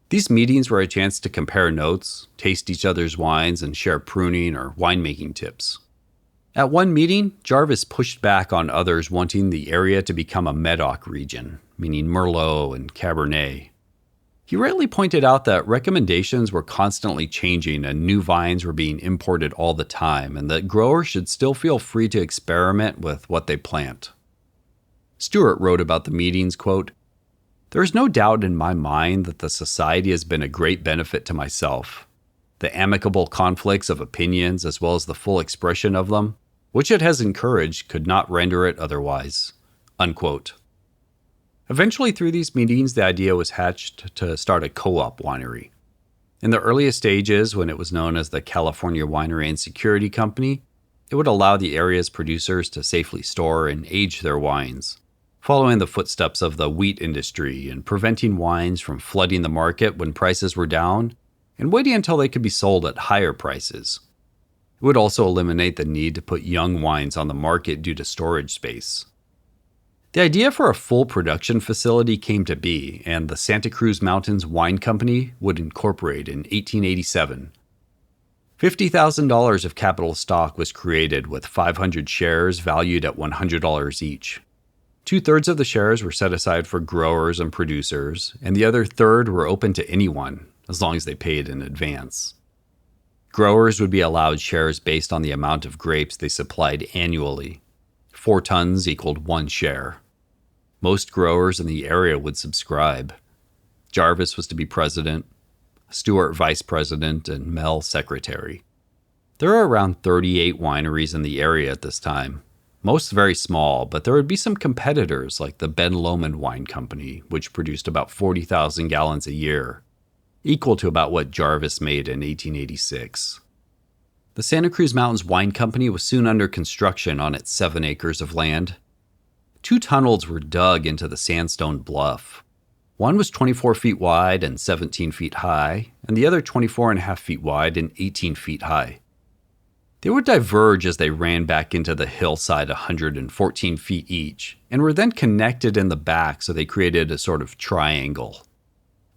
These meetings were a chance to compare notes, taste each other's wines, and share pruning or winemaking tips. At one meeting, Jarvis pushed back on others wanting the area to become a Medoc region, meaning Merlot and Cabernet. He rightly pointed out that recommendations were constantly changing and new vines were being imported all the time, and that growers should still feel free to experiment with what they plant. Stewart wrote about the meetings, quote, "There is no doubt in my mind that the society has been a great benefit to myself. The amicable conflicts of opinions as well as the full expression of them, which it has encouraged, could not render it otherwise." Unquote. Eventually, through these meetings, the idea was hatched to start a co-op winery. In the earliest stages, when it was known as the California Winery and Security Company, it would allow the area's producers to safely store and age their wines, following the footsteps of the wheat industry and preventing wines from flooding the market when prices were down and waiting until they could be sold at higher prices. It would also eliminate the need to put young wines on the market due to storage space. The idea for a full production facility came to be, and the Santa Cruz Mountains Wine Company would incorporate in 1887. $50,000 of capital stock was created with 500 shares valued at $100 each. 2/3 of the shares were set aside for growers and producers, and the other third were open to anyone, as long as they paid in advance. Growers would be allowed shares based on the amount of grapes they supplied annually. 4 tons equaled 1 share. Most growers in the area would subscribe. Jarvis was to be president, Stewart vice president, and Mel secretary. There are around 38 wineries in the area at this time, most very small, but there would be some competitors like the Ben Lomond Wine Company, which produced about 40,000 gallons a year, equal to about what Jarvis made in 1886. The Santa Cruz Mountains Wine Company was soon under construction on its 7 acres of land. 2 tunnels were dug into the sandstone bluff. One was 24 feet wide and 17 feet high, and the other 24.5 feet wide and 18 feet high. They would diverge as they ran back into the hillside 114 feet each, and were then connected in the back so they created a sort of triangle.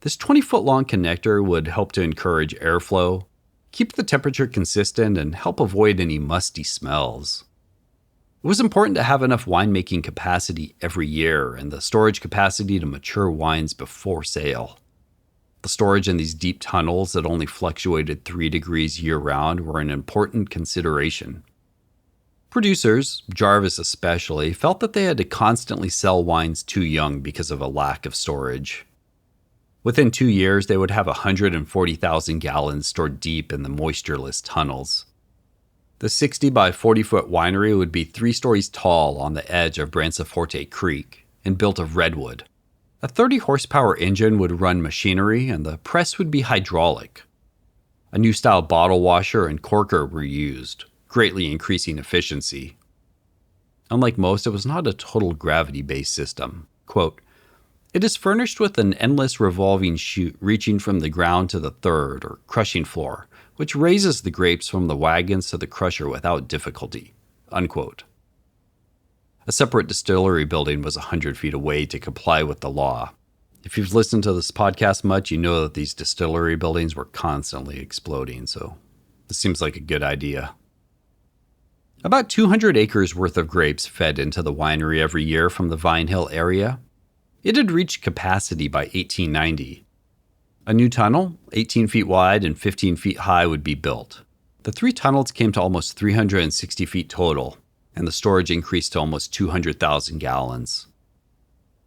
This 20-foot-long connector would help to encourage airflow, keep the temperature consistent, and help avoid any musty smells. It was important to have enough winemaking capacity every year and the storage capacity to mature wines before sale. The storage in these deep tunnels that only fluctuated 3 degrees year-round were an important consideration. Producers, Jarvis especially, felt that they had to constantly sell wines too young because of a lack of storage. Within 2 years, they would have 140,000 gallons stored deep in the moistureless tunnels. The 60 by 40-foot winery would be 3 stories tall on the edge of Branciforte Creek and built of redwood. A 30-horsepower engine would run machinery, and the press would be hydraulic. A new style bottle washer and corker were used, greatly increasing efficiency. Unlike most, it was not a total gravity-based system. Quote, "It is furnished with an endless revolving chute reaching from the ground to the third, or crushing floor, which raises the grapes from the wagons to the crusher without difficulty." Unquote. A separate distillery building was 100 feet away to comply with the law. If you've listened to this podcast much, you know that these distillery buildings were constantly exploding, so this seems like a good idea. About 200 acres worth of grapes fed into the winery every year from the Vine Hill area. It had reached capacity by 1890. A new tunnel, 18 feet wide and 15 feet high, would be built. The 3 tunnels came to almost 360 feet total, and the storage increased to almost 200,000 gallons.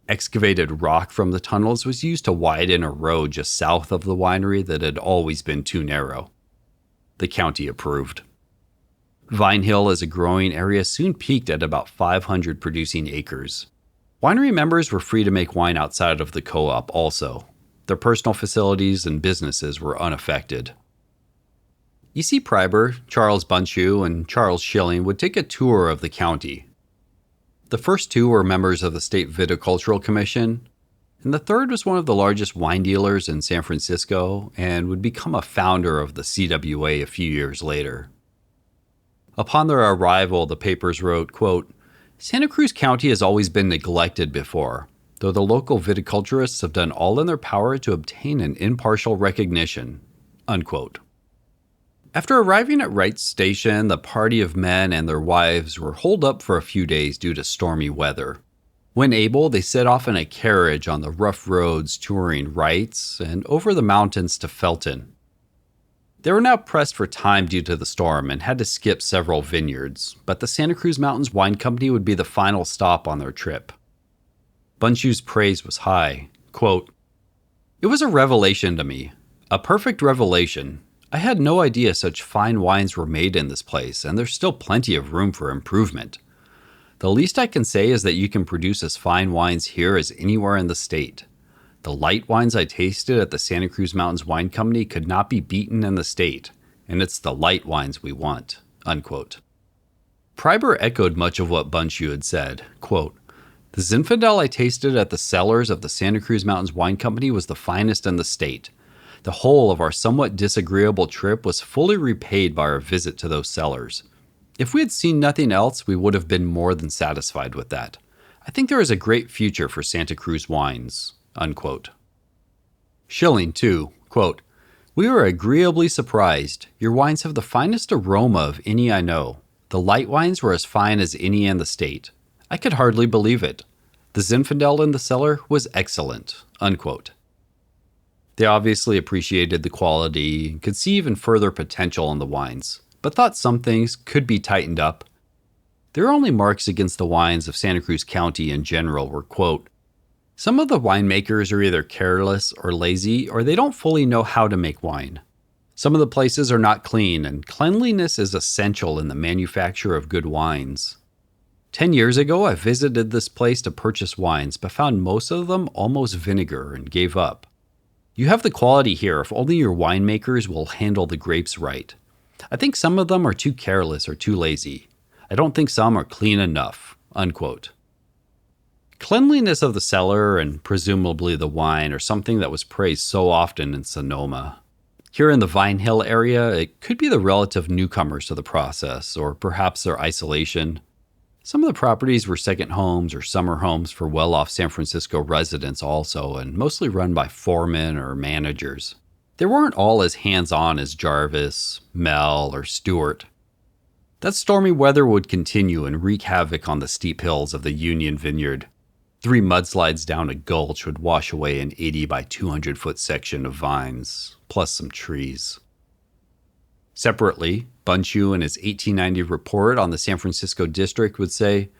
Excavated rock from the tunnels was used to widen a road just south of the winery that had always been too narrow. The county approved. Vine Hill as a growing area soon peaked at about 500 producing acres. Winery members were free to make wine outside of the co-op also. Their personal facilities and businesses were unaffected. E.C. Pryber, Charles Bunchu, and Charles Schilling would take a tour of the county. The first 2 were members of the State Viticultural Commission, and the third was one of the largest wine dealers in San Francisco and would become a founder of the CWA a few years later. Upon their arrival, the papers wrote, quote, "Santa Cruz County has always been neglected before, though the local viticulturists have done all in their power to obtain an impartial recognition." Unquote. After arriving at Wright's Station, the party of men and their wives were holed up for a few days due to stormy weather. When able, they set off in a carriage on the rough roads touring Wright's and over the mountains to Felton. They were now pressed for time due to the storm and had to skip several vineyards, but the Santa Cruz Mountains Wine Company would be the final stop on their trip. Bunchu's praise was high. Quote, "It was a revelation to me, a perfect revelation. I had no idea such fine wines were made in this place, and there's still plenty of room for improvement. The least I can say is that you can produce as fine wines here as anywhere in the state. The light wines I tasted at the Santa Cruz Mountains Wine Company could not be beaten in the state, and it's the light wines we want." Unquote. Pryber echoed much of what Bunchu had said. Quote, "The Zinfandel I tasted at the cellars of the Santa Cruz Mountains Wine Company was the finest in the state. The whole of our somewhat disagreeable trip was fully repaid by our visit to those cellars. If we had seen nothing else, we would have been more than satisfied with that. I think there is a great future for Santa Cruz wines." Unquote. Schilling, too, quote, "We were agreeably surprised. Your wines have the finest aroma of any I know. The light wines were as fine as any in the state. I could hardly believe it. The Zinfandel in the cellar was excellent." Unquote. They obviously appreciated the quality and could see even further potential in the wines, but thought some things could be tightened up. Their only marks against the wines of Santa Cruz County in general were, quote, "Some of the winemakers are either careless or lazy, or they don't fully know how to make wine. Some of the places are not clean, and cleanliness is essential in the manufacture of good wines. 10 years ago, I visited this place to purchase wines, but found most of them almost vinegar and gave up. You have the quality here if only your winemakers will handle the grapes right. I think some of them are too careless or too lazy. I don't think some are clean enough." Unquote. Cleanliness of the cellar and presumably the wine are something that was praised so often in Sonoma. Here in the Vine Hill area, it could be the relative newcomers to the process, or perhaps their isolation. Some of the properties were second homes or summer homes for well-off San Francisco residents also, and mostly run by foremen or managers. They weren't all as hands-on as Jarvis, Mel, or Stewart. That stormy weather would continue and wreak havoc on the steep hills of the Union Vineyard. 3 mudslides down a gulch would wash away an 80 by 200-foot section of vines, plus some trees. Separately, Bunchu in his 1890 report on the San Francisco district would say,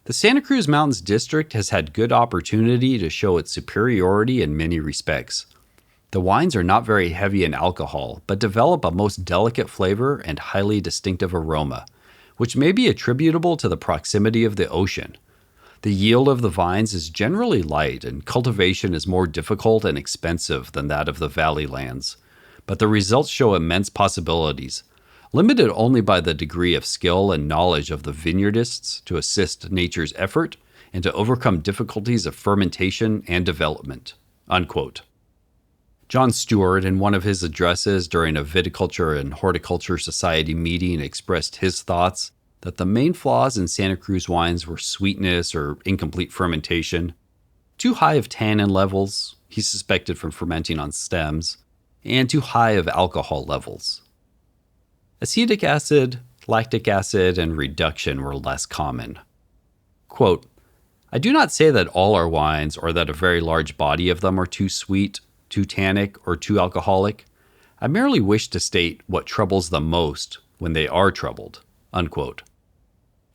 "The Santa Cruz Mountains district has had good opportunity to show its superiority in many respects. The wines are not very heavy in alcohol, but develop a most delicate flavor and highly distinctive aroma, which may be attributable to the proximity of the ocean. The yield of the vines is generally light, and cultivation is more difficult and expensive than that of the valley lands. But the results show immense possibilities, limited only by the degree of skill and knowledge of the vineyardists to assist nature's effort and to overcome difficulties of fermentation and development." Unquote. John Stewart, in one of his addresses during a Viticulture and Horticulture Society meeting, expressed his thoughts that the main flaws in Santa Cruz wines were sweetness or incomplete fermentation, too high of tannin levels, he suspected from fermenting on stems, and too high of alcohol levels. Acetic acid, lactic acid, and reduction were less common. Quote, "I do not say that all our wines or that a very large body of them are too sweet, too tannic, or too alcoholic. I merely wish to state what troubles them most when they are troubled." Unquote.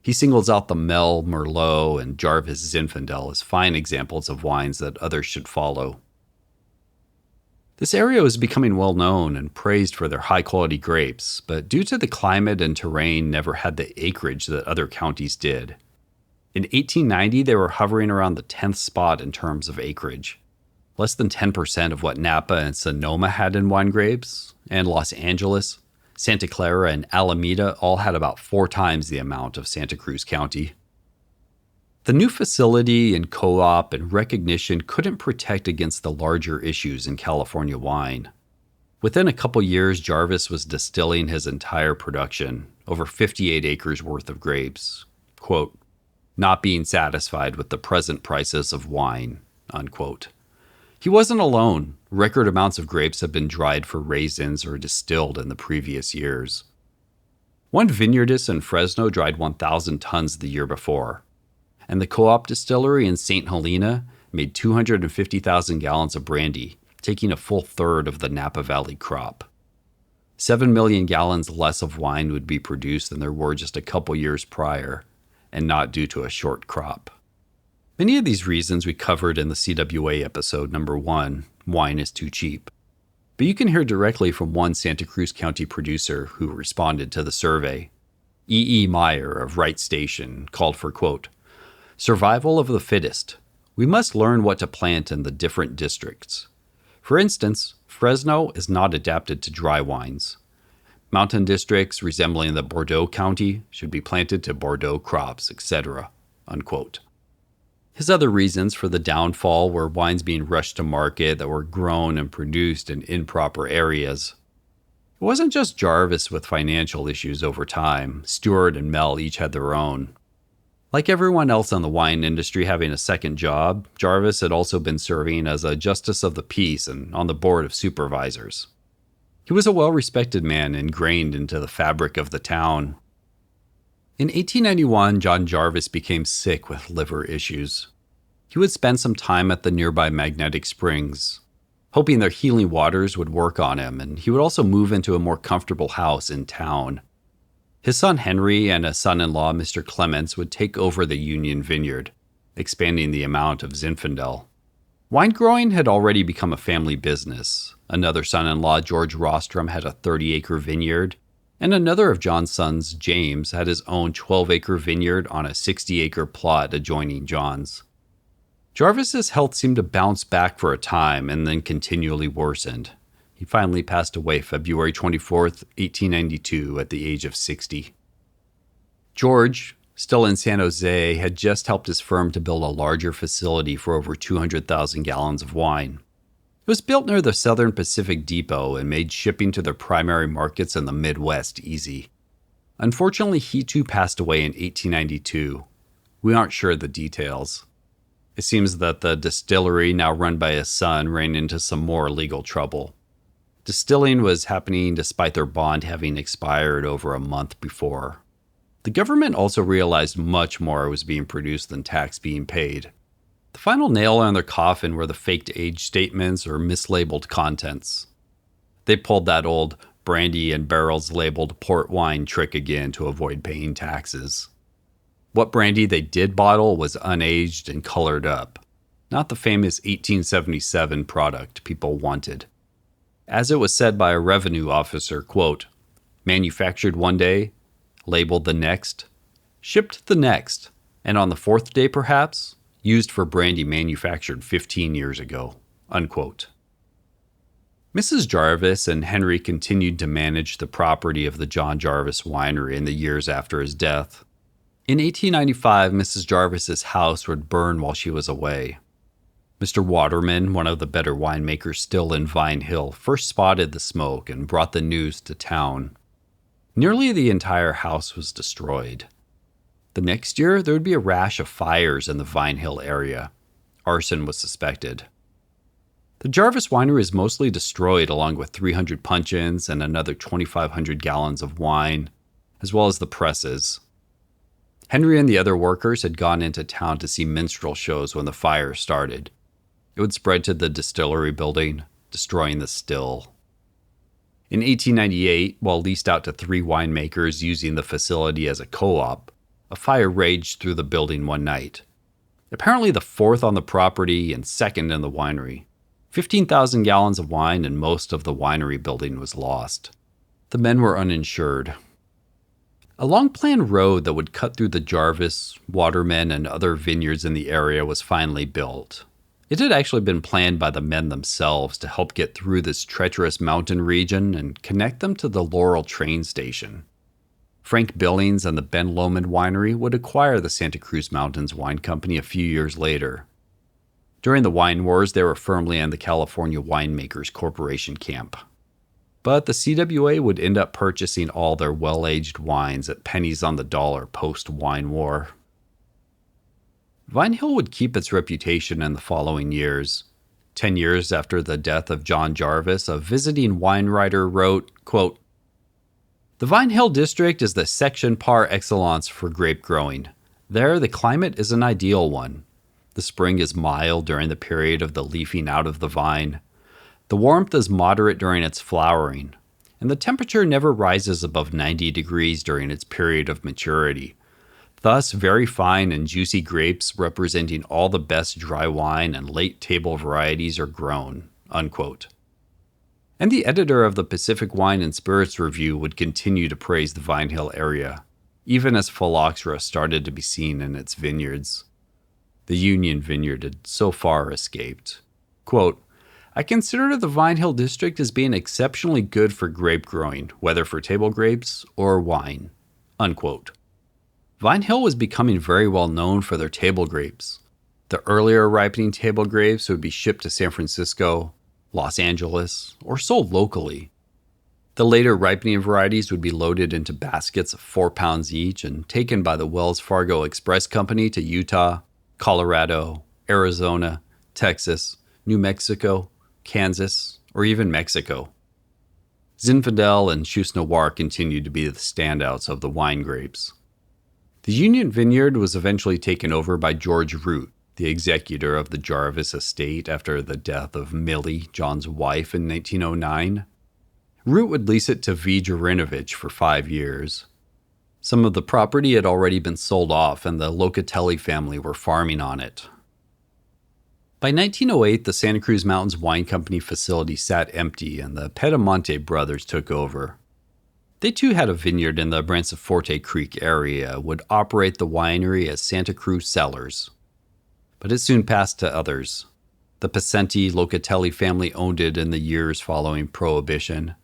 He singles out the Mel, Merlot, and Jarvis Zinfandel as fine examples of wines that others should follow. This area was becoming well known and praised for their high-quality grapes, but due to the climate and terrain never had the acreage that other counties did. In 1890, they were hovering around the 10th spot in terms of acreage. Less than 10% of what Napa and Sonoma had in wine grapes, and Los Angeles, Santa Clara, and Alameda all had about 4 times the amount of Santa Cruz County. The new facility and co-op and recognition couldn't protect against the larger issues in California wine. Within a couple years, Jarvis was distilling his entire production, over 58 acres worth of grapes, quote, "not being satisfied with the present prices of wine," unquote. He wasn't alone. Record amounts of grapes had been dried for raisins or distilled in the previous years. One vineyardist in Fresno dried 1,000 tons the year before, and the co-op distillery in St. Helena made 250,000 gallons of brandy, taking a full third of the Napa Valley crop. 7 million gallons less of wine would be produced than there were just a couple years prior, and not due to a short crop. Many of these reasons we covered in the CWA episode number 1, Wine is Too Cheap. But you can hear directly from one Santa Cruz County producer who responded to the survey. E. Meyer of Wright Station called for, quote, survival of the fittest. We must learn what to plant in the different districts. For instance, Fresno is not adapted to dry wines. Mountain districts resembling the Bordeaux County should be planted to Bordeaux crops, etc. Unquote. His other reasons for the downfall were wines being rushed to market that were grown and produced in improper areas. It wasn't just Jarvis with financial issues over time. Stewart and Mel each had their own. Like everyone else in the wine industry having a second job, Jarvis had also been serving as a justice of the peace and on the board of supervisors. He was a well-respected man ingrained into the fabric of the town. In 1891, John Jarvis became sick with liver issues. He would spend some time at the nearby Magnetic Springs, hoping their healing waters would work on him, and he would also move into a more comfortable house in town. His son Henry and a son-in-law, Mr. Clements, would take over the Union Vineyard, expanding the amount of Zinfandel. Wine growing had already become a family business. Another son-in-law, George Rostrom, had a 30-acre vineyard, and another of John's sons, James, had his own 12-acre vineyard on a 60-acre plot adjoining John's. Jarvis's health seemed to bounce back for a time and then continually worsened. He finally passed away February 24, 1892, at the age of 60. George, still in San Jose, had just helped his firm to build a larger facility for over 200,000 gallons of wine. It was built near the Southern Pacific Depot and made shipping to their primary markets in the Midwest easy. Unfortunately, he too passed away in 1892. We aren't sure of the details. It seems that the distillery, now run by his son, ran into some more legal trouble. Distilling was happening despite their bond having expired over a month before. The government also realized much more was being produced than tax being paid. The final nail on their coffin were the faked age statements or mislabeled contents. They pulled that old brandy and barrels labeled port wine trick again to avoid paying taxes. What brandy they did bottle was unaged and colored up, not the famous 1877 product people wanted. As it was said by a revenue officer, quote, manufactured one day, labeled the next, shipped the next, and on the fourth day perhaps, used for brandy manufactured 15 years ago, unquote. Mrs. Jarvis and Henry continued to manage the property of the John Jarvis Winery in the years after his death. In 1895, Mrs. Jarvis's house would burn while she was away. Mr. Waterman, one of the better winemakers still in Vine Hill, first spotted the smoke and brought the news to town. Nearly the entire house was destroyed. The next year, there would be a rash of fires in the Vine Hill area. Arson was suspected. The Jarvis Winery is mostly destroyed, along with 300 puncheons and another 2,500 gallons of wine, as well as the presses. Henry and the other workers had gone into town to see minstrel shows when the fire started. It would spread to the distillery building, destroying the still. In 1898, while leased out to 3 winemakers using the facility as a co-op, a fire raged through the building one night. Apparently the 4th on the property and 2nd in the winery. 15,000 gallons of wine and most of the winery building was lost. The men were uninsured. A long-planned road that would cut through the Jarvis, Waterman, and other vineyards in the area was finally built. It had actually been planned by the men themselves to help get through this treacherous mountain region and connect them to the Laurel train station. Frank Billings and the Ben Lomond Winery would acquire the Santa Cruz Mountains Wine Company a few years later. During the wine wars, they were firmly in the California Winemakers Corporation camp. But the CWA would end up purchasing all their well-aged wines at pennies on the dollar post-wine war. Vine Hill would keep its reputation in the following years. 10 years after the death of John Jarvis, a visiting wine writer wrote, quote, the Vine Hill district is the section par excellence for grape growing. There, the climate is an ideal one. The spring is mild during the period of the leafing out of the vine. The warmth is moderate during its flowering, and the temperature never rises above 90 degrees during its period of maturity. Thus, very fine and juicy grapes representing all the best dry wine and late table varieties are grown, unquote. And the editor of the Pacific Wine and Spirits Review would continue to praise the Vine Hill area. even as phylloxera started to be seen in its vineyards. The Union Vineyard had so far escaped. Quote, I consider the Vine Hill District as being exceptionally good for grape growing, whether for table grapes or wine. Unquote. Vine Hill was becoming very well known for their table grapes. The earlier ripening table grapes would be shipped to San Francisco, Los Angeles, or sold locally. The later ripening varieties would be loaded into baskets of 4 pounds each and taken by the Wells Fargo Express Company to Utah, Colorado, Arizona, Texas, New Mexico, Kansas, or even Mexico. Zinfandel and Chus Noir continued to be the standouts of the wine grapes. The Union Vineyard was eventually taken over by George Root, the executor of the Jarvis estate after the death of Millie, John's wife, in 1909. Root would lease it to V. Jarinovich for 5 years. Some of the property had already been sold off, and the Locatelli family were farming on it. By 1908, the Santa Cruz Mountains Wine Company facility sat empty, and the Pedamonte brothers took over. They too had a vineyard in the Branciforte Creek area, would operate the winery as Santa Cruz Cellars. But it soon passed to others. The Pacenti Locatelli family owned it in the years following Prohibition.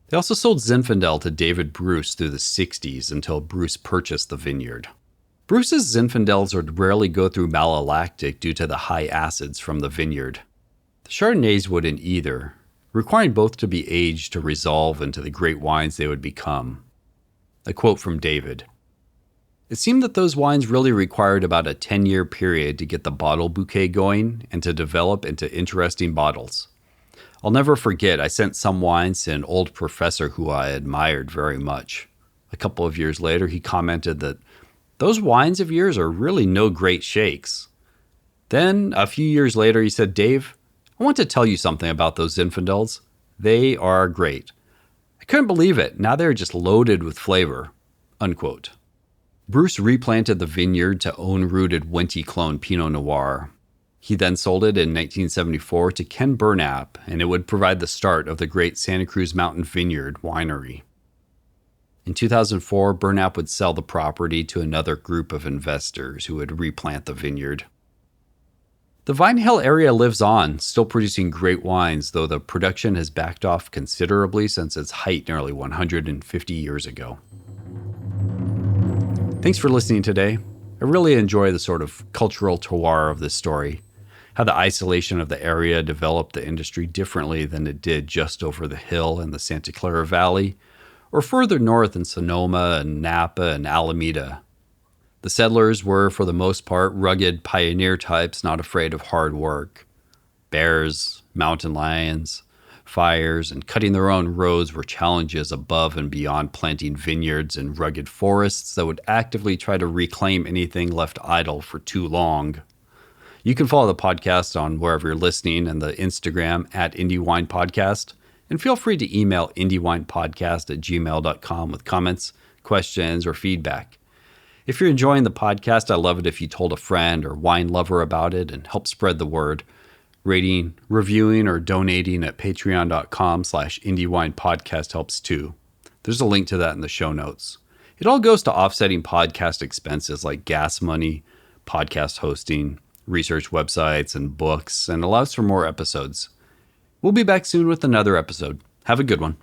They also sold Zinfandel to David Bruce through the 60s until Bruce purchased the vineyard. Bruce's Zinfandels would rarely go through malolactic due to the high acids from the vineyard. The Chardonnays wouldn't either, requiring both to be aged to resolve into the great wines they would become. A quote from David. It seemed that those wines really required about a 10-year period to get the bottle bouquet going and to develop into interesting bottles. I'll never forget, I sent some wines to an old professor who I admired very much. A couple of years later, he commented that those wines of yours are really no great shakes. Then, a few years later, he said, Dave, I want to tell you something about those Zinfandels. They are great. I couldn't believe it. Now they're just loaded with flavor. Unquote. Bruce replanted the vineyard to own-rooted Wente clone Pinot Noir. He then sold it in 1974 to Ken Burnap, and it would provide the start of the great Santa Cruz Mountain Vineyard winery. In 2004, Burnap would sell the property to another group of investors who would replant the vineyard. The Vine Hill area lives on, still producing great wines, though the production has backed off considerably since its height nearly 150 years ago. Thanks for listening today. I really enjoy the sort of cultural terroir of this story, how the isolation of the area developed the industry differently than it did just over the hill in the Santa Clara Valley, or further north in Sonoma and Napa and Alameda. The settlers were, for the most part, rugged pioneer types not afraid of hard work. Bears, mountain lions, fires, and cutting their own roads were challenges above and beyond planting vineyards and rugged forests that would actively try to reclaim anything left idle for too long. You can follow the podcast on wherever you're listening and the Instagram @IndieWinePodcast. And feel free to email indiewinepodcast@gmail.com with comments, questions, or feedback. If you're enjoying the podcast, I'd love it if you told a friend or wine lover about it and help spread the word. Rating, reviewing, or donating at patreon.com/IndieWinePodcast helps too. There's a link to that in the show notes. It all goes to offsetting podcast expenses like gas money, podcast hosting, research websites, and books, and allows for more episodes. We'll be back soon with another episode. Have a good one.